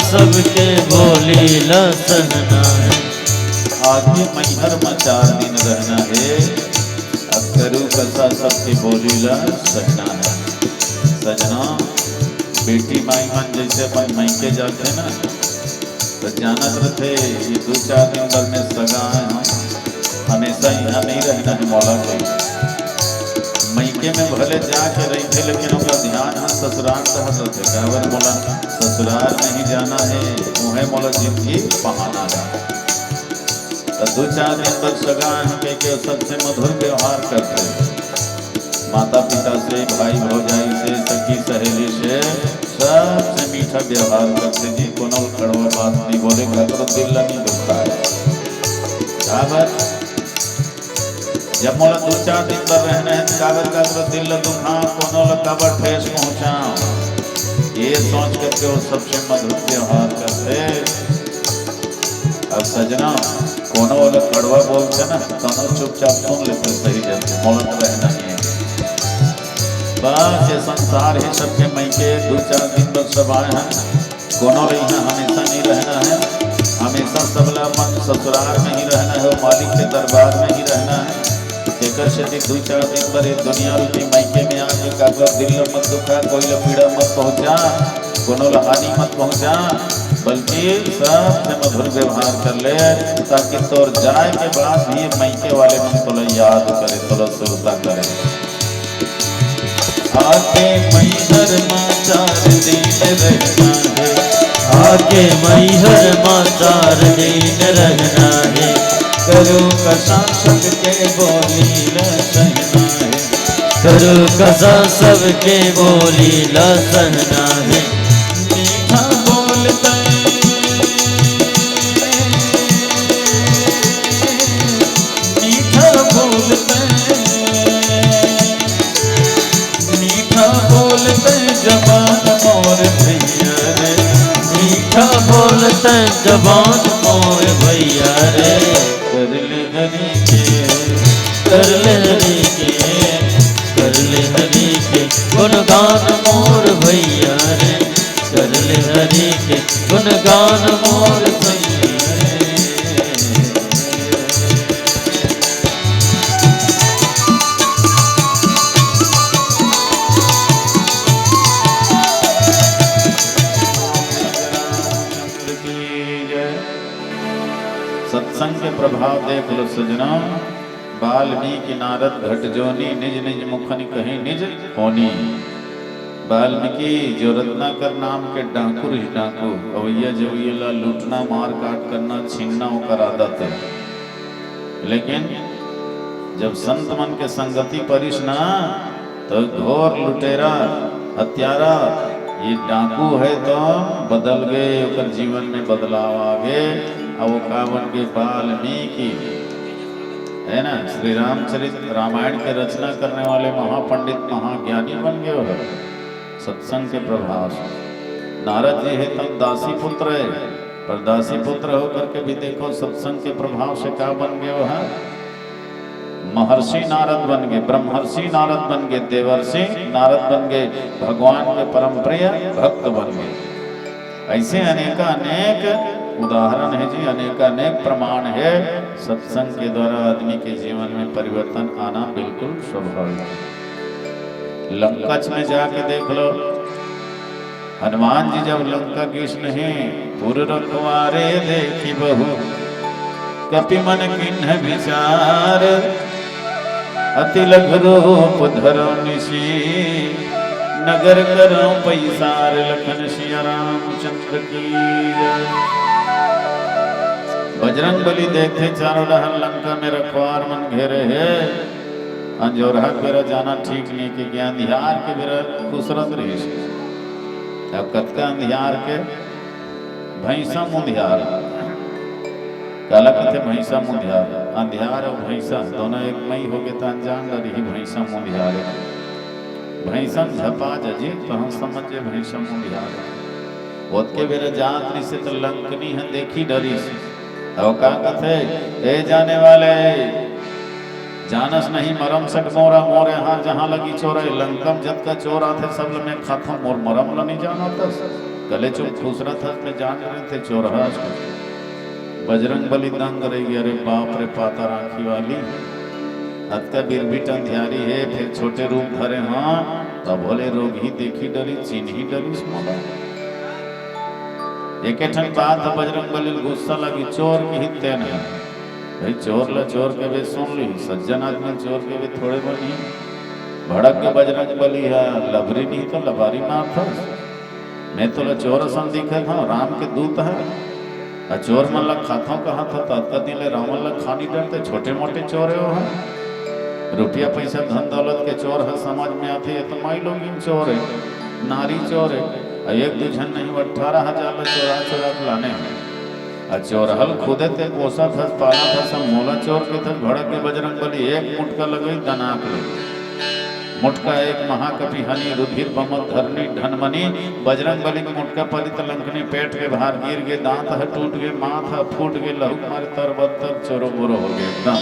B: सबके बोली ल सहना है, आगे मैहर में 4 दिन रहना है, अब करू कसा सबके बोली ल सहना है। सजना बेटी माई मन जैसे अपन मायके जाते ना, तो जानत रहते ये 2-4 दिन घर में सगा है, हमेशा यहाँ नहीं रहना है मौला के। मायके में भले जाके रही थे, लेकिन उनका ध्यान है ससुराल तहत रहते। कावर बोला ससुराल नहीं जाना है, उन्हें बोला जिंदगी बहाना है। तो 2-4 दिन तक सगा है के सबसे मधुर व्यवहार करते, माता पिता से, भाई भौजाई से, सखी सहेली से, सबसे मीठा व्यवहार करते जी। कोनो कड़वा बात नहीं बोलेगा तो दिल नहीं दुखता है। काबर जब मोला 2-4 दिन पर रहना है, काबर का दिल दुखा, कोनो काबर ठेस पहुँचा, ये सोच करके वो सबसे मधुर व्यवहार करते। अब सजना कोनो वाला कड़वा बोलते ना, दोनों चुपचाप सुन लेते, सही जाते, मोला तो रहना ही है। बस ये संसार ही सबके मायके 2-4 दिन तक सब आए हैं, कोनो रहना हमेशा नहीं रहना है, हमेशा सबला मन ससुराल में ही रहना है, मालिक के दरबार में ही रहना है। जेकर से 2-4 दिन पर दुनिया रूपी मायके में आके काबर दिल मत दुखा, कोई पीड़ा मत पहुँचा, कोनो हानि मत पहुँचा, बल्कि सबसे मधुर व्यवहार कर ले, ताकि तोर जाए के बाद भी मायके वाले मन तोला याद करे, तोला सुरता करे। आके मैहर मां 4 दिन रहना है, आके मैहर मां 4 दिन रहना है, करो कसा सबके बोली ल सहना है, करो कसा सबके बोली ल सहना है। मीठा बोलते मीठा बोलते मीठा बोलते जबान मोर भैया रे, मीठा बोलते जबान मोर भैया रे, कर ले हरि के कर ले हरि के कर ले हरि के गुणगान मोर भैया रे, कर ले हरि के गुणगान प्रभाव देख लो सजना। वाल्मीकि नारद घट जोनी, निज निज मुखनि कहीं निज होनी। वाल्मीकि जो रत्नाकर नाम के डाकू रही डाकू अवैया जवैया लूटना मार काट करना छीनना ओकर आदत है। लेकिन जब संत मन के संगति परिस ना तो घोर लुटेरा हत्यारा ये डाकू है तो बदल गए, ओकर जीवन में बदलाव आ गए। अब वो कावन के वाल्मीकि है ना, श्री रामचरित रामायण के रचना करने वाले महापंडित महाज्ञानी बन गए हो सत्संग के प्रभाव से। नारद जी है तब दासी पुत्र है, पर दासी पुत्र होकर के भी देखो सत्संग के प्रभाव से क्या बन गए हो है, महर्षि नारद बन गए, ब्रह्मर्षि नारद बन गए, देवर्षि नारद बन गए, भगवान के परम प्रिय भक्त बन गए। ऐसे अनेक उदाहरण है जी, अनेक प्रमाण है। सत्संग के द्वारा आदमी के जीवन में परिवर्तन आना बिल्कुल स्वाभाविक है। लंका में जाके देख लो, हनुमान जी जब लंका कृष्ण है पुर रखवारे देखी बहु कपि मन किन्ह विचार अति लघु रूप धरो निशी नगर करो पैसार लखन सिया रामचंद्र की जय। बजरंग बली देखे चारों लहर लंका में रखवार मन घेरे है। अंजोरहा बेरा जाना ठीक नहीं कि ज्ञान ध्यार के बेरा खुसरत रही। अब कतका अंधियार के भैंसा मुंधियार काला कथे भैंसा मुंधियार, अंधियार और भैंसा दोनों एक मई हो गए तो अनजान रही भैंसा मुंधियार। भैंसा झपा जजी तो हम समझे भैंसा मुंधियार। ओतके बेरे जात रही से तो लंकनी है देखी डरी से। अब का कथे ए जाने वाले जानस नहीं मरम सक मोरा मोरे हाँ जहाँ लगी चोरा। लंकम जत का चोर आते सब में खाता मोर मरम नहीं जाना था गले चुप दूसरा था में जान रहे थे चोर। बजरंग बली दंग रही, अरे बाप रे पाता राखी वाली हद का बिरबिट अंधियारी है। फिर छोटे रूप धरे हाँ तब बोले रोग ही देखी डरी चीन ही डरी स्मोला। एक बात है बजरंग बली गुस्सा लगी चोर की ही तेन है भाई। चोर ला चोर के वे सुन ली, सज्जन आदमी चोर के वे थोड़े बनी भड़क के बजरंग बली है लबरी नहीं तो लबारी मार था। मैं तो ला चोर असन दिखा था राम के दूत है। चोर मन ला खाता कहा था तत्का दिन रावण ला खानी डरते छोटे मोटे चोर हो है। रुपया पैसा धन दौलत के चोर है समझ में आते है तो माई लोग चोर है, नारी चोर है। एक दो जन नहीं 18,000 चोरा लाने चोर हल खुदे थे पोसा था पाला था सब मोला चोर के थे। भड़क के बजरंग बली एक मुटका लगई दनाक ले मुटका एक महाकपि हनी रुधिर बमत धरनी धनमनी। बजरंग बली के मुटका पली तो लंकनी पेट के बाहर गिर गए, दांत है टूट गए, माथा फूट गए, लहू मारे तरबतर चोरो बुरो हो गए एकदम।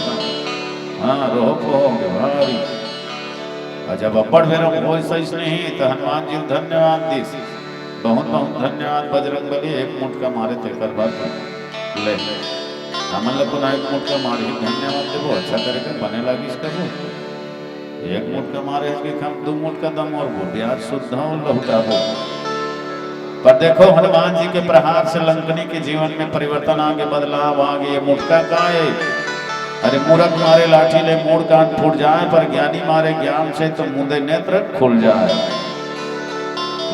B: हाँ रोह को हो गए भारी। जब अब्बड़ फेर हो सही नहीं तो हनुमान जी धन्यवाद दी, बहुत बहुत धन्यवाद बजरंग बली। एक मुटका मारे थे कर बात ले हमन लोग एक मुटका मारे धन्यवाद देवो अच्छा करके बने लगी इसका वो एक मुटका मारे इसके कम 2 मुटका दम और वो ब्याज शुद्ध हो लहुटा हो। पर देखो हनुमान जी के प्रहार से लंकनी के जीवन में परिवर्तन आगे बदलाव आ गए। मुटका का है, अरे मूर्ख मारे लाठी ले मूड कान फूट जाए, पर ज्ञानी मारे ज्ञान से तो मुंदे नेत्र खुल जाए।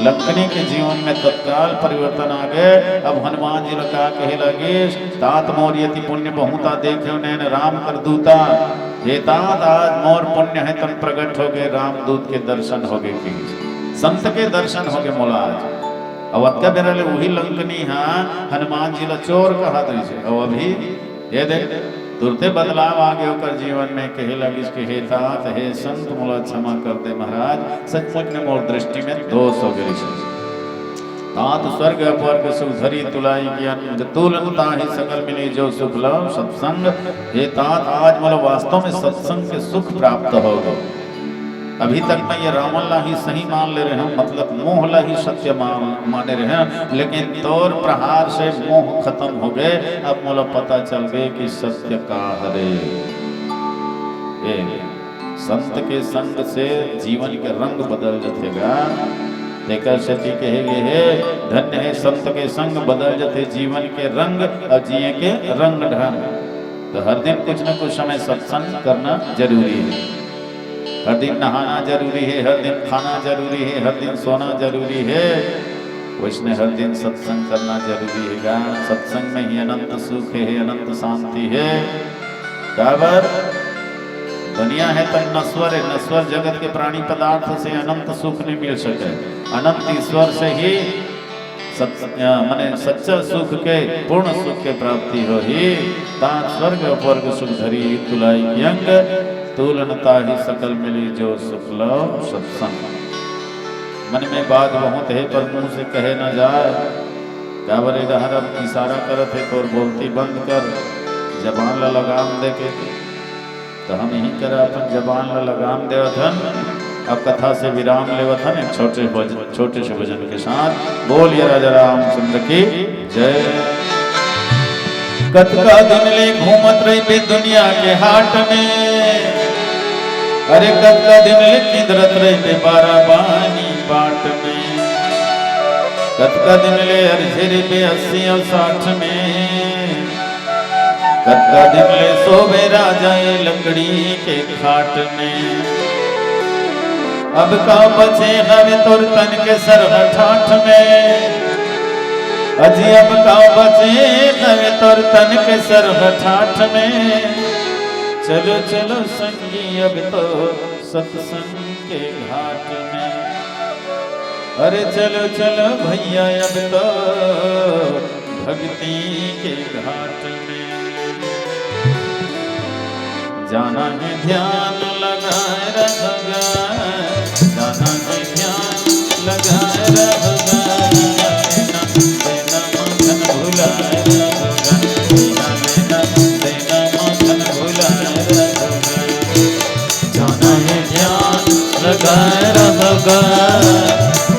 B: लंकनी के जीवन में तत्काल परिवर्तन आ गए। अब हनुमान जी लगा कहे लगे तात मोर यति पुण्य बहुता देखे नैन राम कर दूता। ये तात आज मोर पुण्य है तन प्रकट हो गए रामदूत के दर्शन हो गए कि संत के दर्शन हो गए मोला आज। अब अत्का बेरा ले वही लंकनी हाँ हनुमान जी ला चोर कहा दरी से। अब अभी ये देख तुरते बदलाव आ गए होकर जीवन में कहे लगी इसके हे तात हे संत मोला क्षमा कर दे महाराज, सचमुच में मोर दृष्टि में दोष हो गई। तात स्वर्ग अपवर्ग सुख धरी तुलाई ज्ञान तुलनता ही सकल मिली जो सुख लव सत्संग। हे तात आज मोला वास्तव में सत्संग के सुख प्राप्त हो गए। अभी तक मैं ये रावण ला ही सही मान ले रहे हैं, मतलब मोह ला ही सत्य माने रहे हैं, लेकिन तौर प्रहार से मोह खत्म हो गए। अब मोला पता चल गए कि सत्य का हरे। संत के संग से जीवन के रंग बदल जातेगा। देखा सती कहेगे हे धन्य है संत के संग बदल जाते जीवन के रंग और जिए के रंग ढंग। तो हर दिन कुछ न कुछ समय सत्संग करना जरूरी है। हर दिन नहाना जरूरी है, हर दिन खाना जरूरी है, हर दिन सोना जरूरी है। उसने हर दिन सत्संग करना जरूरी है। सत्संग में ही अनंत सुख है, अनंत शांति है। काबर दुनिया है तो नश्वर है, नश्वर जगत के प्राणी पदार्थ से अनंत सुख नहीं मिल सके। अनंत ईश्वर से ही माने सच्चा सुख के पूर्ण सुख के प्राप्ति हो ही। तात स्वर्ग अपवर्ग सुख धरी तुलाई यंग तुलनता ही सकल मिली जो सुख लो सत्संग। मन में बात बहुत है पर मुंह से कहे न जाए। क्या बोलेगा हर अब इशारा करत है तो बोलती बंद कर, जबान ला लगाम दे के। तो हम यही करा अपन जबान ला लगाम देवथन। अब कथा से विराम लेवथन एक छोटे से भजन के साथ। बोलिए राजा रामचंद्र की जय। कतका दिन ले घूमत रही पे दुनिया के हाट में, अरे कतका दिन ले किंदरत रही पे बाराबानी बाट में। कतका दिन ले अरझेरे पे 80 और 60 में, कतका दिन ले सोवे राजा लकड़ी के खाट में। अब का बचे हवे तोर तन के सरह ठाठ में, अजी अब का बचे हवे तोर तन के सरह ठाठ में। चलो चलो संगी अब तो सत्संग के घाट में, अरे चलो चलो भैया अब तो भक्ति के घाट में। जाना है ध्यान लगाए रखगा, जाना है ध्यान लगाए रखगा। देना मखन भुलाए रखगा, लेना देना मखन भुलाए रखगा। जाना है ध्यान लगाए रखगा,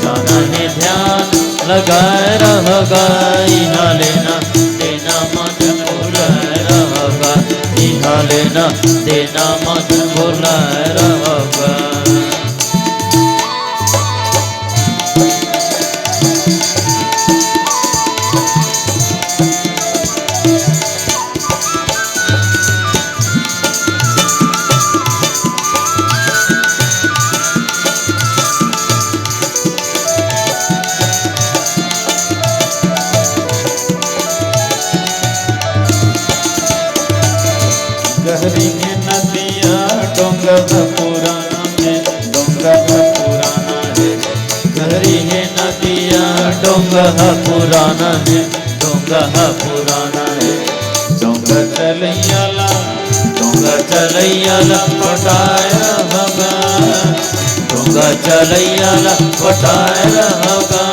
B: जाना है ध्यान लगाए रखगा। इहा लेना देना मखन भुलाए रखगा, इहा लेना देना मखन भुलाए रखगा। गहरी के नदिया डोंगा पुराना है, डोंगा पुराना है। गहरी है नदिया डोंगा पुराना है, डोंगा पुराना है। डोंगा चलैयाला, डोंगा चलैयाला पटाए रहगा, डोंगा चलैयाला पटाए रहगा।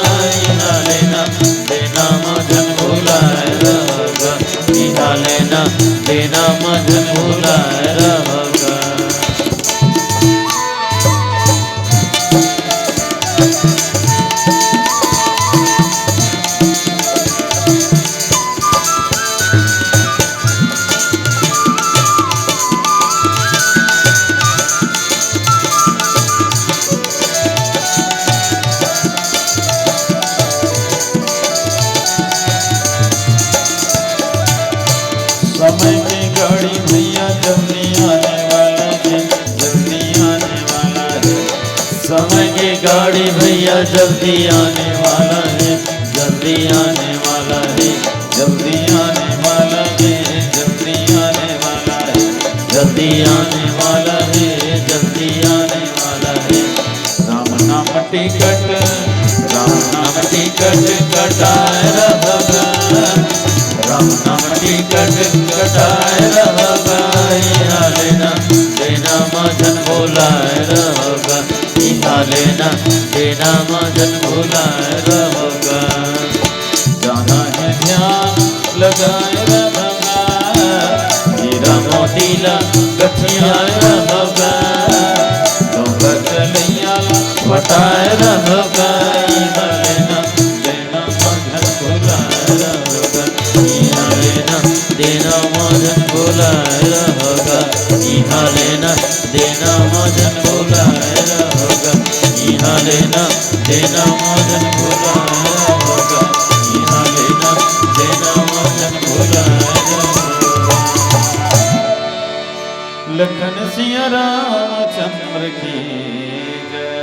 B: इहा लेना देना मजन भुलाए रहगा, इहा लेना देना मजन भुलाए रहगा। समय की गाड़ी भैया जल्दी आने वाला है, जल्दी आने वाला है। समय की गाड़ी भैया जल्दी आने वाला है, जल्दी आने वाला है। जल्दी आने वाला है, जल्दी आने वाला है। जल्दी आने वाला है, जल्दी आने वाला है। राम नाम टिकट, राम नाम टिकट कटाए रहगा, राम नाम टिकट कटाए रहगा। इहा लेना देना मजन भुलाए रहगा, इहा लेना देना मजन भुलाए रहगा। जाना है ध्यान लगाए रहगा, हीरा मोती ला गठियाए रहगा। डोंगा चलैयाला पटाए रहगा, इहा लेना देना मजन भुलाए रहगा, इहा लेना देना मजन भुलाए रहगा। इहा लेना देना मजन भुलाए रहगा, इहा लेना देना मजन भुलाए रहगा, इहा लेना देना मजन भुलाए रहगा। की जय।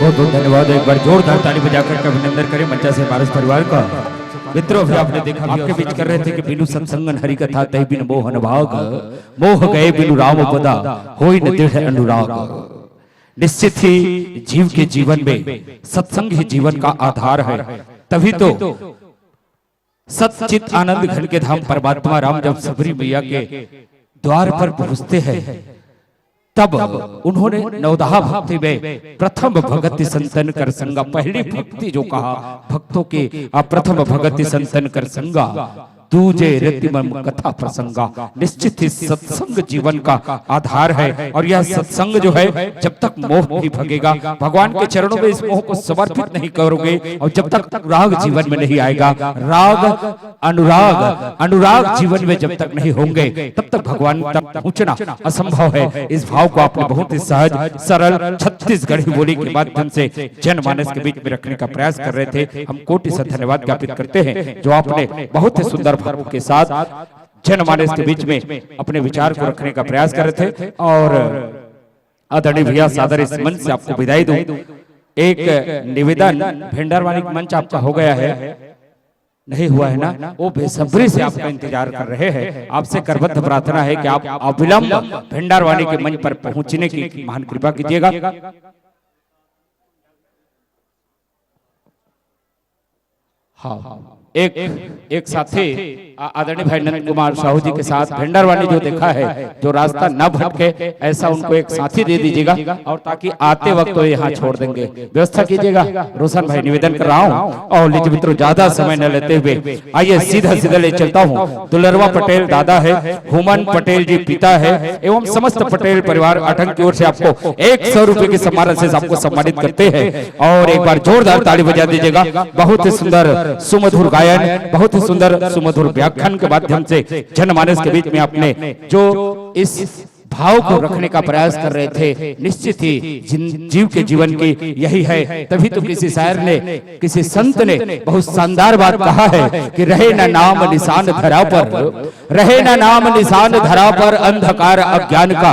C: बहुत बहुत धन्यवाद। एक बार जोरदार ताली बजाकर के अभिनंदन करें मंचा से पारस परिवार का। मित्रों भी आपने देखा आपके बीच कर रहे थे कि बिनु सत्संगन हरि कथा तय बिन मोहन भाग, मोह गए बिनु राम पदा होई न दृढ़ अनुराग। निश्चित ही जीव के जीवन में सत्संग ही जीवन का आधार है। तभी तो सच्चित आनंद घन के धाम परमात्मा राम जब सबरी मैया के द्वार पर पहुंचते हैं तब उन्होंने नवदहा भक्ति में प्रथम भगति संतन कर संगा, पहली भक्ति जो कहा भक्तों के प्रथम भगति संतन कर संगा, दूजे रतिमम कथा प्रसंगा। निश्चित ही सत्संग जीवन का आधार है और यह सत्संग जो है जब तक मोह नहीं भगेगा, भगवान के चरणों में इस मोह को समर्पित नहीं करोगे और जब तक राग जीवन में नहीं आएगा, राग अनुराग जीवन में जब तक नहीं होंगे तब तक भगवान तक पहुंचना असंभव है। इस भाव को आपने बहुत ही सहज सरल छत्तीसगढ़ी बोली के माध्यम से जनमानस के बीच में रखने का प्रयास कर रहे थे। हम कोटि से धन्यवाद ज्ञापित करते हैं जो आपने बहुत ही सुंदर भाव के साथ जनमानस के बीच में अपने विचार को रखने का प्रयास कर रहे थे। और आदरणीय भैया सादर इस मंच से आपको विदाई दूं। एक निवेदन, भेंडारवानी मंच आपका हो गया है, नहीं हुआ है ना, वो बेसब्री से आपका इंतजार कर रहे हैं। आपसे करबद्ध प्रार्थना है कि आप अविलंब भेंडारवानी के मंच पर पहुंचने की महान कृपा कीजिएगा। हाँ, एक साथी आदरणीय भाई नंद कुमार साहू जी के साथ भेंडारवानी जो देखा है, जो रास्ता न भटके ऐसा उनको एक साथी दे दीजिएगा और ताकि आते वक्त तो यहाँ छोड़ देंगे, व्यवस्था कीजिएगा। रोशन भाई निवेदन कर रहा हूँ। और लीजिए मित्रों ज्यादा समय न लेते हुए आइए सीधा ले चलता हूँ। दुलरवा पटेल दादा है, हुमन पटेल जी पिता है एवं समस्त पटेल परिवार अटंग की ओर से आपको 100 रुपए की सम्मान से आपको सम्मानित करते हैं। और एक बार जोरदार ताली बजा दीजिएगा। बहुत ही सुंदर सुमधुर गायन, बहुत ही सुंदर सुमधुर व्याख्यान के माध्यम से जनमानस के बीच में आपने जो इस भाव को रखने का प्रयास कर रहे थे, निश्चित ही जीव के जीवन की यही है। तभी तो किसी शायर ने, किसी संत ने बहुत शानदार बात कहा है कि रहे न नाम निशान धरा पर, रहे न नाम निशान धरा पर अंधकार अज्ञान का,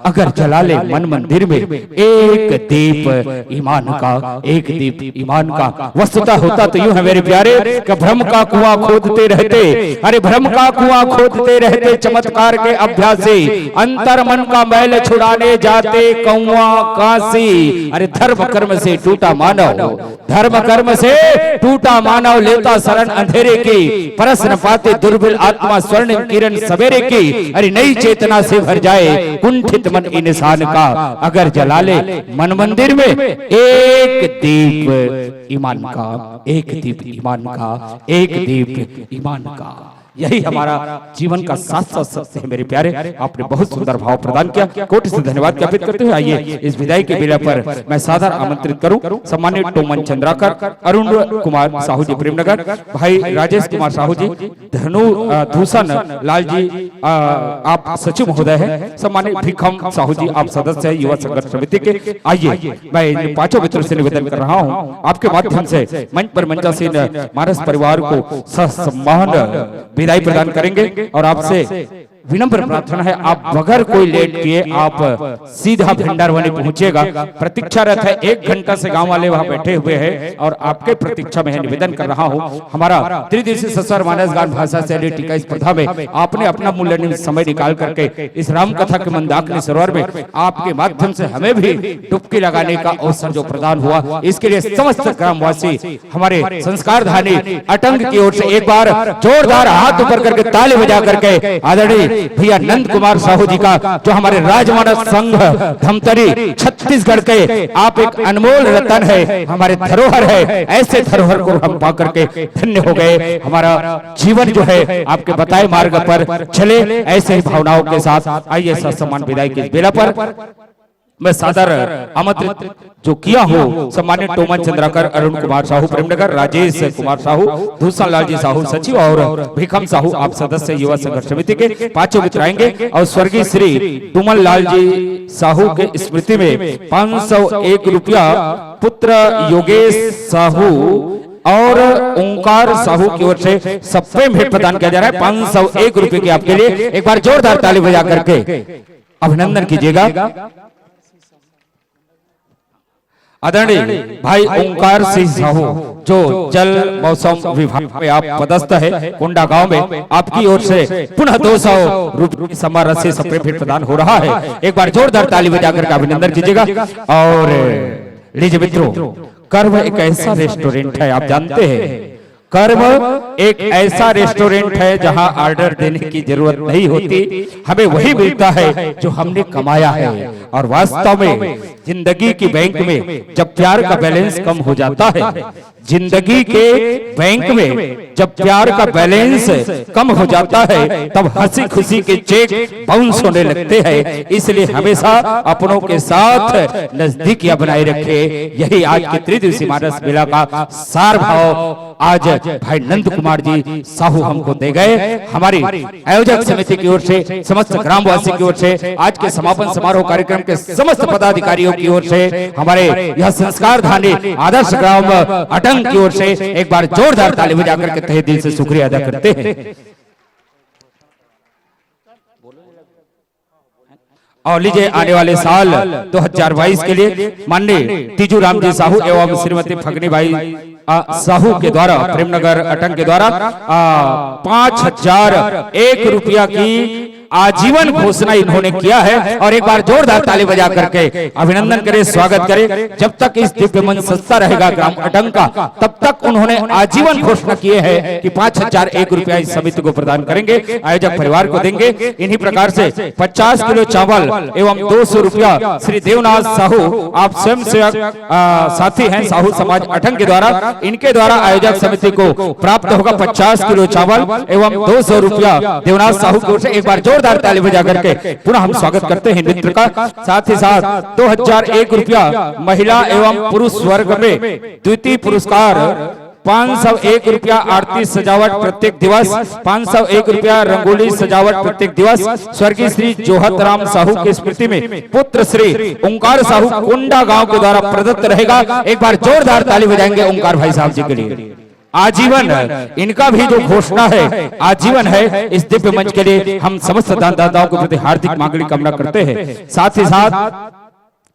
C: अगर जला ले मन मंदिर में एक दीप ईमान का, एक दीप ईमान का। वस्तुतः होता तो यूं है मेरे प्यारे कि भ्रम का कुआं खोदते रहते, अरे भ्रम का कुआं खोदते रहते चमत्कार के अभ्यासी, अंतर मन का मैल छुड़ाने जाते कौआ काशी। अरे धर्म कर्म से टूटा मानव, धर्म कर्म से टूटा मानव लेता शरण अंधेरे की, परस न पाते दुर्बल आत्मा स्वर्ण किरण सवेरे की। अरे नई चेतना से भर जाए कुंठित मन इंसान का, अगर जला ले मन मंदिर में एक दीप ईमान का, एक दीप ईमान का, एक दीप ईमान का। यही हमारा जीवन का साथ सत्य है मेरे प्यारे। आपने बहुत सुंदर भाव प्रदान किया, कोटि से धन्यवाद ज्ञापित करते हुए आइए इस विदाई के बेला पर मैं सादर आमंत्रित करूं सम्मानित टोमन चंद्राकर, अरुण कुमार साहू जी प्रेमनगर, भाई राजेश कुमार साहू जी, धनु धूषण लाल जी आप सचिव महोदय है, सम्मानित भिखम साहू जी आप सदस्य है युवा संघर्ष समिति के। आइए मैं इन पांचों मित्रों से निवेदन कर रहा हूँ आपके माध्यम से मंच पर मंचासीन मानस परिवार को सम्मान विदाई प्रदान करेंगे। और आपसे विनम्र प्रार्थना है आप बगैर कोई लेट किए आप सीधा भेंडारवानी पहुंचेगा। प्रतीक्षा रथ है, 1 घंटा से गांव वाले वहां बैठे हुए हैं और आपके प्रतीक्षा में निवेदन कर रहा हूं। हमारा त्रिदिवसीय ससुर मानस गान भाषा शैली टीका स्पर्धा में आपने अपना मूल्यवान समय निकाल करके इस राम कथा के मंदाकिनी सरोवर में आपके माध्यम से हमें भी डुबकी लगाने का अवसर जो प्रदान हुआ, इसके लिए समस्त ग्रामवासी हमारे संस्कार धानी अटंग की ओर से एक बार जोरदार हाथ ऊपर करके ताली बजा करके आदरणीय भैया नंद कुमार साहू जी का जो हमारे राजमानस संघ धमतरी छत्तीसगढ़ के आप एक अनमोल रतन है, हमारे धरोहर है। ऐसे धरोहर को हम पा करके धन्य हो गए। हमारा जीवन जो है आपके बताए मार्ग पर चले, ऐसे ही भावनाओं के साथ आइए सम्मान विदाई की बेला पर मैं सादर आमंत्रित जो किया हो सम्मानित टोमन चंद्राकर, अरुण कुमार साहू प्रेमनगर, राजेश कुमार साहू, धूषण लाल जी साहू सचिव और भिखम साहू आप सदस्य युवा संघर्ष समिति के। पांचों मित्र आएंगे और स्वर्गीय श्री तुमन लाल जी साहू के स्मृति में 501 रुपया पुत्र योगेश साहू और ओंकार साहू की ओर से सबसे भेंट प्रदान किया जा रहा है। 501 रुपए की आपके लिए एक बार जोरदार ताली बजा करके अभिनंदन कीजिएगा। आदरणीय भाई ओंकार सिंह साहू जो जल मौसम विभाग में आप पदस्थ है कोंडा गांव में, आपकी ओर से पुनः 200 रुपये समारोह से सप्रे भेंट प्रदान हो रहा है। एक बार जोरदार ताली बजाकर अभिनंदन कीजिएगा। और लीजिए मित्रों, कर्म एक ऐसा रेस्टोरेंट है, आप जानते हैं कर्म एक ऐसा रेस्टोरेंट है जहां ऑर्डर देने की जरूरत नहीं होती, हमें वही मिलता है जो हमने कमाया है। और वास्तव में जिंदगी की बैंक में जब प्यार का बैलेंस कम हो जाता है, जिंदगी के बैंक में जब प्यार का बैलेंस कम हो जाता है, तब हंसी खुशी के चेक बाउंस होने लगते हैं। इसलिए हमेशा अपनों के साथ नजदीकियां बनाए रखे, यही आज के त्रिदिवसीय मानस मेला का सार भाव आज भाई नंद कुमार जी साहू हमको दे गए। हमारी आयोजक समिति की ओर से, समस्त ग्रामवासी की ओर से, आज के समापन समारोह कार्यक्रम के समस्त पदाधिकारियों की ओर से, हमारे यह संस्कार धानी आदर्श ग्राम अटंग की ओर से एक बार जोरदार ताली बजाकर के तहे दिल से शुक्रिया अदा करते हैं। और लीजिए आने वाले साल 2022 के लिए माननीय तीजू राम जी साहू एवं श्रीमती फगनीबाई साहू के द्वारा प्रेमनगर अटंग के द्वारा 5001 रुपया की आजीवन घोषणा इन्होंने किया है। और एक बार जोरदार ताली बजा करके अभिनंदन करें, स्वागत करें। जब तक इस दिव्य मंच सस्ता रहेगा ग्राम अटंग का, तब तक उन्होंने आजीवन घोषणा किए हैं कि 5001 रुपया इस समिति को प्रदान करेंगे, आयोजक परिवार को देंगे। इन्हीं प्रकार से 50 किलो चावल एवं 200 रुपया श्री देवनाथ साहू, आप स्वयं सेवक साथी हैं साहू समाज अटंग के द्वारा, इनके द्वारा आयोजक समिति को प्राप्त होगा 50 किलो चावल एवं 200 रुपया देवनाथ साहू की ओर से। एक बार जोरदार ताली बजा करके पुनः हम स्वागत करते हैं मित्र का। साथ ही साथ 2001 रुपया महिला एवं पुरुष वर्ग में द्वितीय पुरस्कार 501 रुपया आरती सजावट प्रत्येक दिवस, 501 रुपया रंगोली सजावट प्रत्येक दिवस स्वर्गीय श्री जोहत राम साहू की स्मृति में पुत्र श्री ओंकार साहू कोंडा गांव के द्वारा प्रदत्त रहेगा। एक बार जोरदार ताली बजाएंगे ओंकार भाई साहब जी के लिए। आजीवन इनका भी जो घोषणा है आजीवन है। इस दिव्य मंच के लिए हम समस्त दानदाताओं के प्रति हार्दिक मांगलिक कामना करते हैं। साथ ही साथ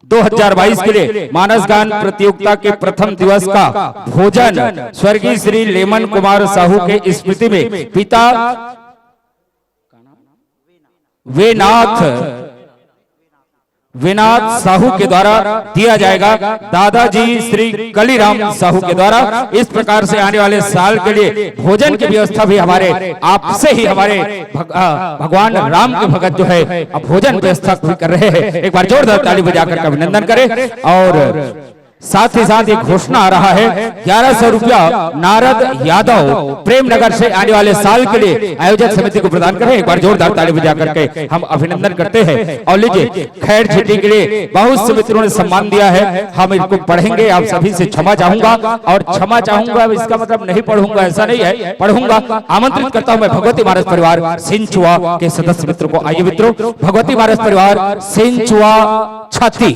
C: 2022 के लिए मानस गान प्रतियोगिता के प्रथम दिवस का भोजन स्वर्गीय श्री लेमन कुमार साहू के स्मृति में पिता विनाथ साहू के द्वारा दिया जाएगा, दादाजी श्री कलीराम साहू के द्वारा। इस प्रकार से आने वाले साल के लिए भोजन की व्यवस्था भी हमारे आपसे ही हमारे भगवान राम के भगत जो है अब भोजन व्यवस्था भी कर रहे हैं। एक बार जोरदार ताली बजाकर अभिनंदन करें। और साथ ही साथ एक घोषणा आ रहा है 1100 रुपया नारद यादव प्रेमनगर से आने वाले साल के लिए आयोजक समिति को प्रदान करें। एक बार जोरदार ताली बजा करके हम अभिनंदन करते हैं। और लीजिए खैर छुट्टी के लिए बहुत से मित्रों ने सम्मान दिया है, हम इनको पढ़ेंगे। आप सभी से क्षमा चाहूंगा, और क्षमा चाहूंगा इसका मतलब नहीं पढ़ूंगा ऐसा नहीं है, पढ़ूंगा। आमंत्रित करता हूं मैं भगवती महाराज परिवार सिंचुआ के सदस्य मित्रों को। आइए मित्रों, भगवती महाराज परिवार सिंचुआ छाती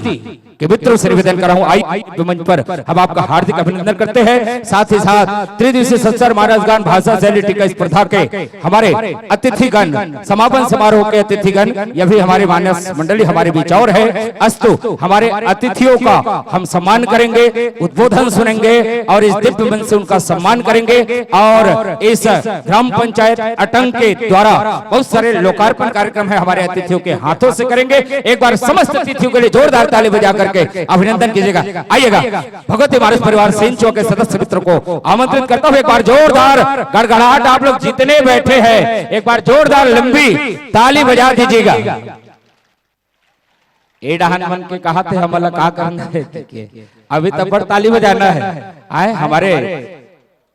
C: के मित्रों से निवेदन कर रहा हूं, आई मंच पर हम आपका हार्दिक अभिनंदन करते हैं। साथ ही साथ त्रिदिवसीय सत्सर मानस गान भाषा शैली टीका स्पर्धा के हमारे अतिथिगण, समापन समारोह के अतिथिगण, यह भी हमारे मानस मंडली हमारे बीच और है। अस्तु हमारे अतिथियों का हम सम्मान करेंगे, उद्बोधन सुनेंगे और इस दिव्य मंच से उनका सम्मान करेंगे। और इस ग्राम पंचायत अटंग के द्वारा बहुत सारे लोकार्पण कार्यक्रम है हमारे अतिथियों के हाथों से करेंगे। एक बार समस्त अतिथियों के लिए जोरदार ताली बजाकर के अभिनंदन कीजिएगा। आइएगा, भगवती महाराज परिवार सेंचो के सदस्य मित्रों को आमंत्रित करता हूं। एक बार जोरदार गड़गड़ाहट, आप लोग जितने बैठे हैं एक बार जोरदार लंबी ताली बजा दीजिएगा। ए डहान मन के कहा थे हम का करना है, अभी तब पर ताली बजाना है। आए हमारे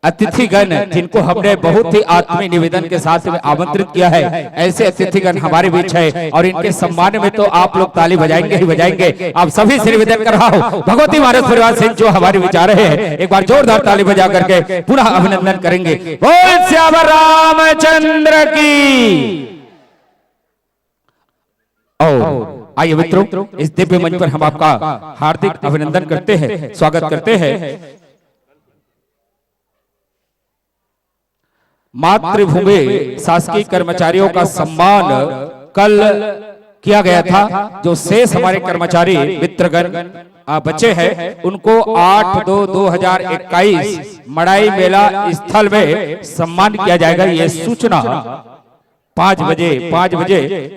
C: अतिथिगण जिनको हमने बहुत ही आत्मीय निवेदन के साथ में आमंत्रित किया है, ऐसे अतिथिगण हमारे बीच है और इनके सम्मान में तो आप लोग ताली बजाएंगे ही बजाएंगे। आप सभी से निवेदन कर रहा हूं, भगवती महाराज परिवार से जो हमारे विचार है एक बार जोरदार ताली बजा करके पुनः अभिनंदन करेंगे। बोल श्यावर रामचंद्र की। और आइए मित्रों, इस दिव्य मंच पर हम आपका हार्दिक अभिनंदन करते हैं, स्वागत करते हैं। मातृभूमि शासकीय कर्मचारियों का सम्मान कल किया गया था। जो शेष हमारे कर्मचारी मित्रगण बच्चे हैं उनको 8/2/2021 मड़ाई मेला स्थल में सम्मान किया जाएगा। ये सूचना 5 बजे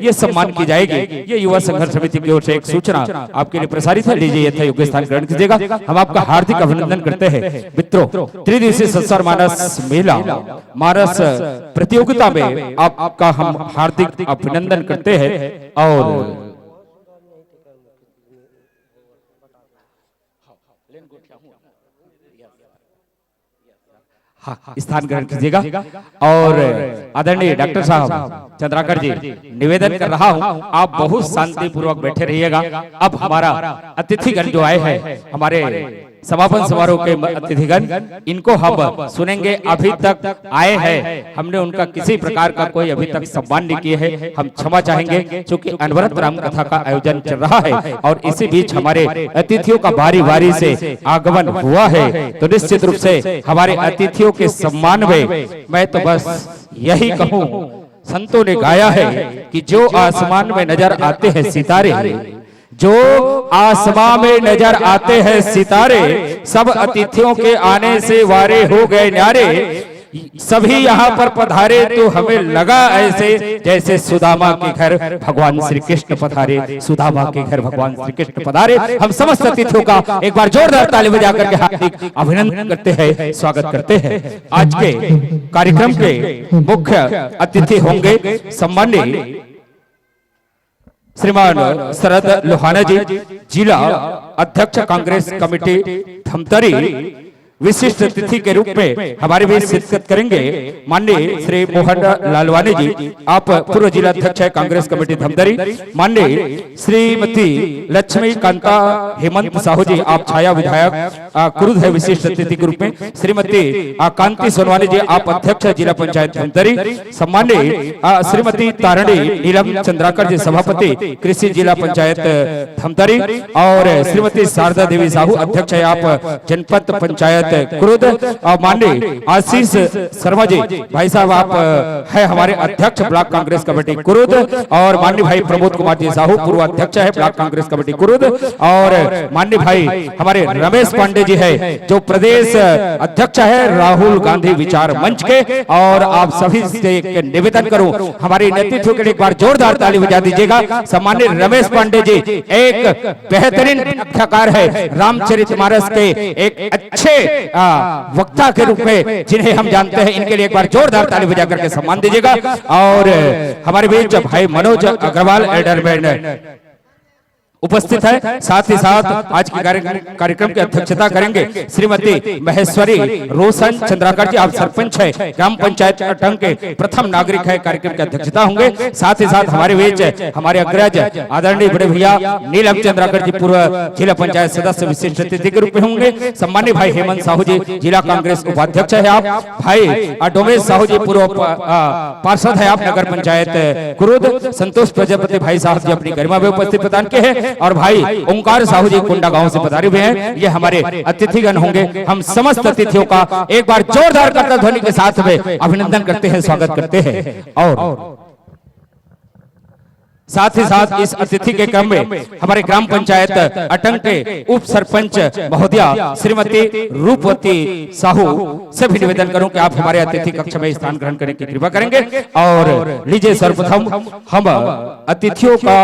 C: ये सम्मान की जाएगी। ये युवा संघर्ष समिति की ओर से एक सूचना आपके लिए प्रसारित है। लीजिए यथा योग्य स्थान ग्रहण कीजिएगा। हम आपका हार्दिक अभिनंदन करते हैं मित्रों। त्रिदिवसीय संसार मानस मेला मानस प्रतियोगिता में आपका हम हार्दिक अभिनंदन करते हैं। और हाँ, स्थान ग्रहण कीजिएगा। और आदरणीय डॉक्टर साहब चंद्राकर जी, निवेदन कर रहा हूं आप बहुत शांति पूर्वक बैठे रहिएगा। अब हमारा अतिथिगण जो आए हैं, हमारे समापन समारोह के अतिथिगण, इनको हम सुनेंगे। अभी तक आए हैं, हमने उनका किसी प्रकार का कोई अभी तक सम्मान नहीं किए है। हम क्षमा चाहेंगे क्योंकि अनवरत राम कथा का आयोजन चल रहा है और इसी बीच हमारे अतिथियों का बारी बारी से आगमन हुआ है। तो निश्चित रूप से हमारे अतिथियों के सम्मान में मैं तो बस यही कहूं, संतों ने गाया है कि जो आसमान में नजर आते हैं सितारे, जो आसमां में नजर आते हैं सितारे, सब अतिथियों के आने से वारे हो गए न्यारे। सभी यहाँ पर पधारे तो हमें लगा ऐसे जैसे सुदामा के घर भगवान श्री कृष्ण पधारे, सुदामा के घर भगवान श्री कृष्ण पधारे। हम समस्त अतिथियों का एक बार जोरदार ताली बजा करके हार्दिक अभिनंदन करते हैं, स्वागत करते हैं। आज के कार्यक्रम के मुख्य अतिथि होंगे सम्माननीय श्रीमान शरद लोहाना जी, जिला अध्यक्ष कांग्रेस कमेटी धमतरी। विशिष्ट अतिथि के रूप में हमारे बीच शिरकत करेंगे माननीय श्री मोहन लालवानी जी, आप पूर्व जिला अध्यक्ष है कांग्रेस कमेटी धमतरी। माननीय श्रीमती लक्ष्मी कांता हेमंत साहू जी, आप छाया विधायक कुरुद है विशिष्ट अतिथि के रूप में। श्रीमती कांति सोनवानी जी, आप अध्यक्ष जिला पंचायत धमतरी। सम्माननीय श्रीमती तारणी नीलम चंद्राकर जी, सभापति कृषि जिला पंचायत धमतरी। और श्रीमती शारदा देवी साहू, अध्यक्ष है आप जनपद पंचायत कुरुद। और माननीय आशीष शर्मा जी, भाई साहब आप है हमारे अध्यक्ष ब्लॉक कांग्रेस कमेटी कुरुद। और माननीय भाई प्रमोद कुमार जी साहू, पूर्व अध्यक्ष है ब्लॉक कांग्रेस कमेटी कुरुद। और माननीय भाई हमारे रमेश पांडे जी है जो प्रदेश अध्यक्ष है राहुल गांधी विचार मंच के। और आप सभी से एक निवेदन करूं, हमारे अतिथियों के लिए एक बार जोरदार ताली बजा दीजिएगा। सम्मानित रमेश पांडे जी एक बेहतरीन व्याख्याकार है, रामचरितमानस के एक अच्छे वक्ता के रूप में जिन्हें हम जानते हैं, इनके लिए एक बार जोरदार ताली बजा करके सम्मान दीजिएगा। और हमारे बीच भाई मनोज अग्रवाल एल्डरमैन उपस्थित है। साथ ही साथ आज के कार्यक्रम की अध्यक्षता करेंगे श्रीमती महेश्वरी रोशन चंद्राकर जी, आप सरपंच है ग्राम पंचायत अटंग के प्रथम नागरिक है, कार्यक्रम की अध्यक्षता होंगे। साथ ही साथ हमारे बीच हमारे अग्रज आदरणीय बड़े भैया नीलम चंद्राकर जी, पूर्व जिला पंचायत सदस्य विशिष्ट अतिथि के रूप में होंगे। सम्मानित भाई हेमंत साहू जी, जिला कांग्रेस उपाध्यक्ष है आप। भाई डोमेश साहू जी, पूर्व पार्षद है आप नगर पंचायत कुरुद। संतोष प्रजापति भाई साहब जी अपनी गरिमा में उपस्थित प्रदान के हैं। और भाई ओंकार साहू जी कुंडा गांव से पधारे हुए हैं, ये हमारे अतिथिगण होंगे। हम समस्त अतिथियों का एक बार जोरदार करताल ध्वनि के साथ में अभिनंदन करते हैं, स्वागत करते हैं। और साथ ही साथ इस अतिथि के क्रम में हमारे ग्राम पंचायत अटंग के उप सरपंच महोदया श्रीमती रूपवती साहू से भी निवेदन करूं कि आप हमारे अतिथि कक्ष में स्थान ग्रहण करने की कृपा करेंगे। और लीजिए सर्वप्रथम हम अतिथियों का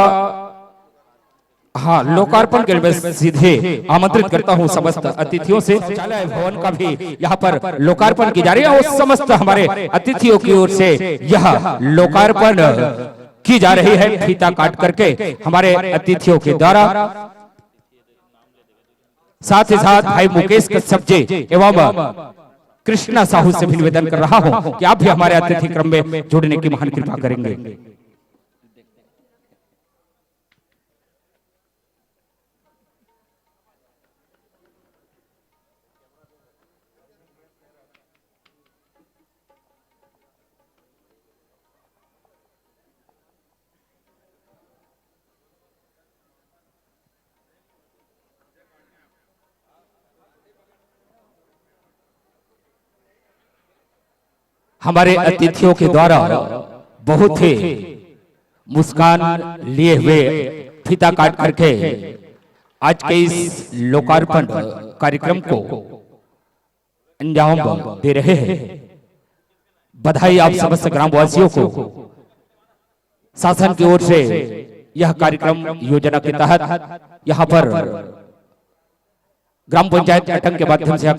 C: लोकार्पण के लिए सीधे आमंत्रित करता हूं समस्त अतिथियों से। शौचालय भवन का भी यहाँ पर लोकार्पण की जा रही है और समस्त हमारे अतिथियों की ओर से यह लोकार्पण की जा रही है फीता काट करके हमारे अतिथियों के द्वारा। साथ ही साथ भाई मुकेश कश्यप जी एवं कृष्णा साहू से भी निवेदन कर रहा हूं कि आप भी हमारे अतिथि क्रम में जुड़ने की महान कृपा करेंगे। हमारे अतिथियों के द्वारा बहुत ही मुस्कान लिए हुए फीता काट करके आज के इस लोकार्पण कार्यक्रम को अंजाम दे रहे हैं। बधाई आप समस्त ग्रामवासियों को। शासन की ओर से यह कार्यक्रम योजना के तहत यहाँ पर ग्राम पंचायत अटंग के माध्यम से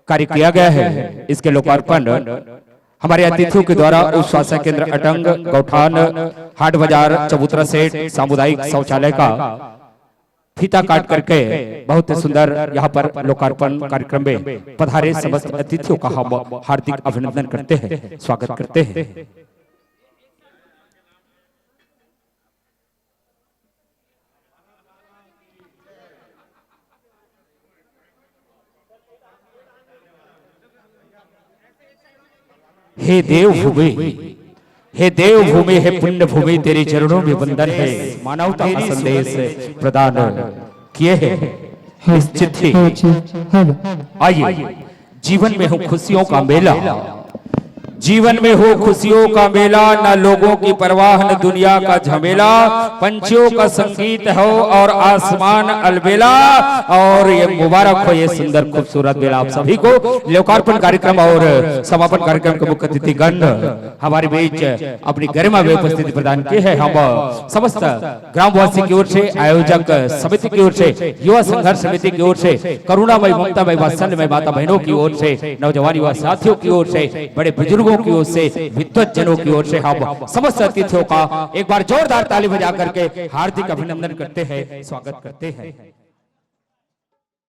C: कार्य किया गया है। इसके लोकार्पण हमारे अतिथियों के द्वारा उस स्वास्थ्य केंद्र अटंग, गौठान, हाट बाजार, चबूतरा सेठ, सामुदायिक शौचालय का फीता काट करके बहुत सुंदर यहाँ पर लोकार्पण कार्यक्रम में पधारे समस्त अतिथियों का हम हार्दिक अभिनंदन करते हैं, स्वागत करते हैं। हे देव भूमि, हे देव भूमि, हे पुण्य भूमि, तेरे चरणों में वंदन है। मानवता का संदेश प्रदान किए हैं इस चिट्ठी। आइए, जीवन में हो खुशियों का मेला, जीवन में हो खुशियों का मेला, न लोगों की परवाह न दुनिया का झमेला, पंछियों का संगीत हो और आसमान अलबेला, और ये मुबारक हो ये सुंदर खूबसूरत बेला। आप सभी को लोकार्पण कार्यक्रम और समापन कार्यक्रम के मुख्य अतिथिगण हमारे बीच अपनी गरिमा में उपस्थिति प्रदान की है। हम समस्त ग्रामवासी की ओर से, आयोजक समिति की ओर से, युवा संघर्ष समिति की ओर से, करुणामय ममतामय वात्सल्यमय माता बहनों की ओर से, नौजवान युवा साथियों की ओर से, बड़े बुजुर्गों की ओर से, विद्वत जनों की ओर से हम समस्त अतिथियों का एक बार जोरदार ताली बजा करके हार्दिक अभिनंदन करते हैं, स्वागत करते हैं।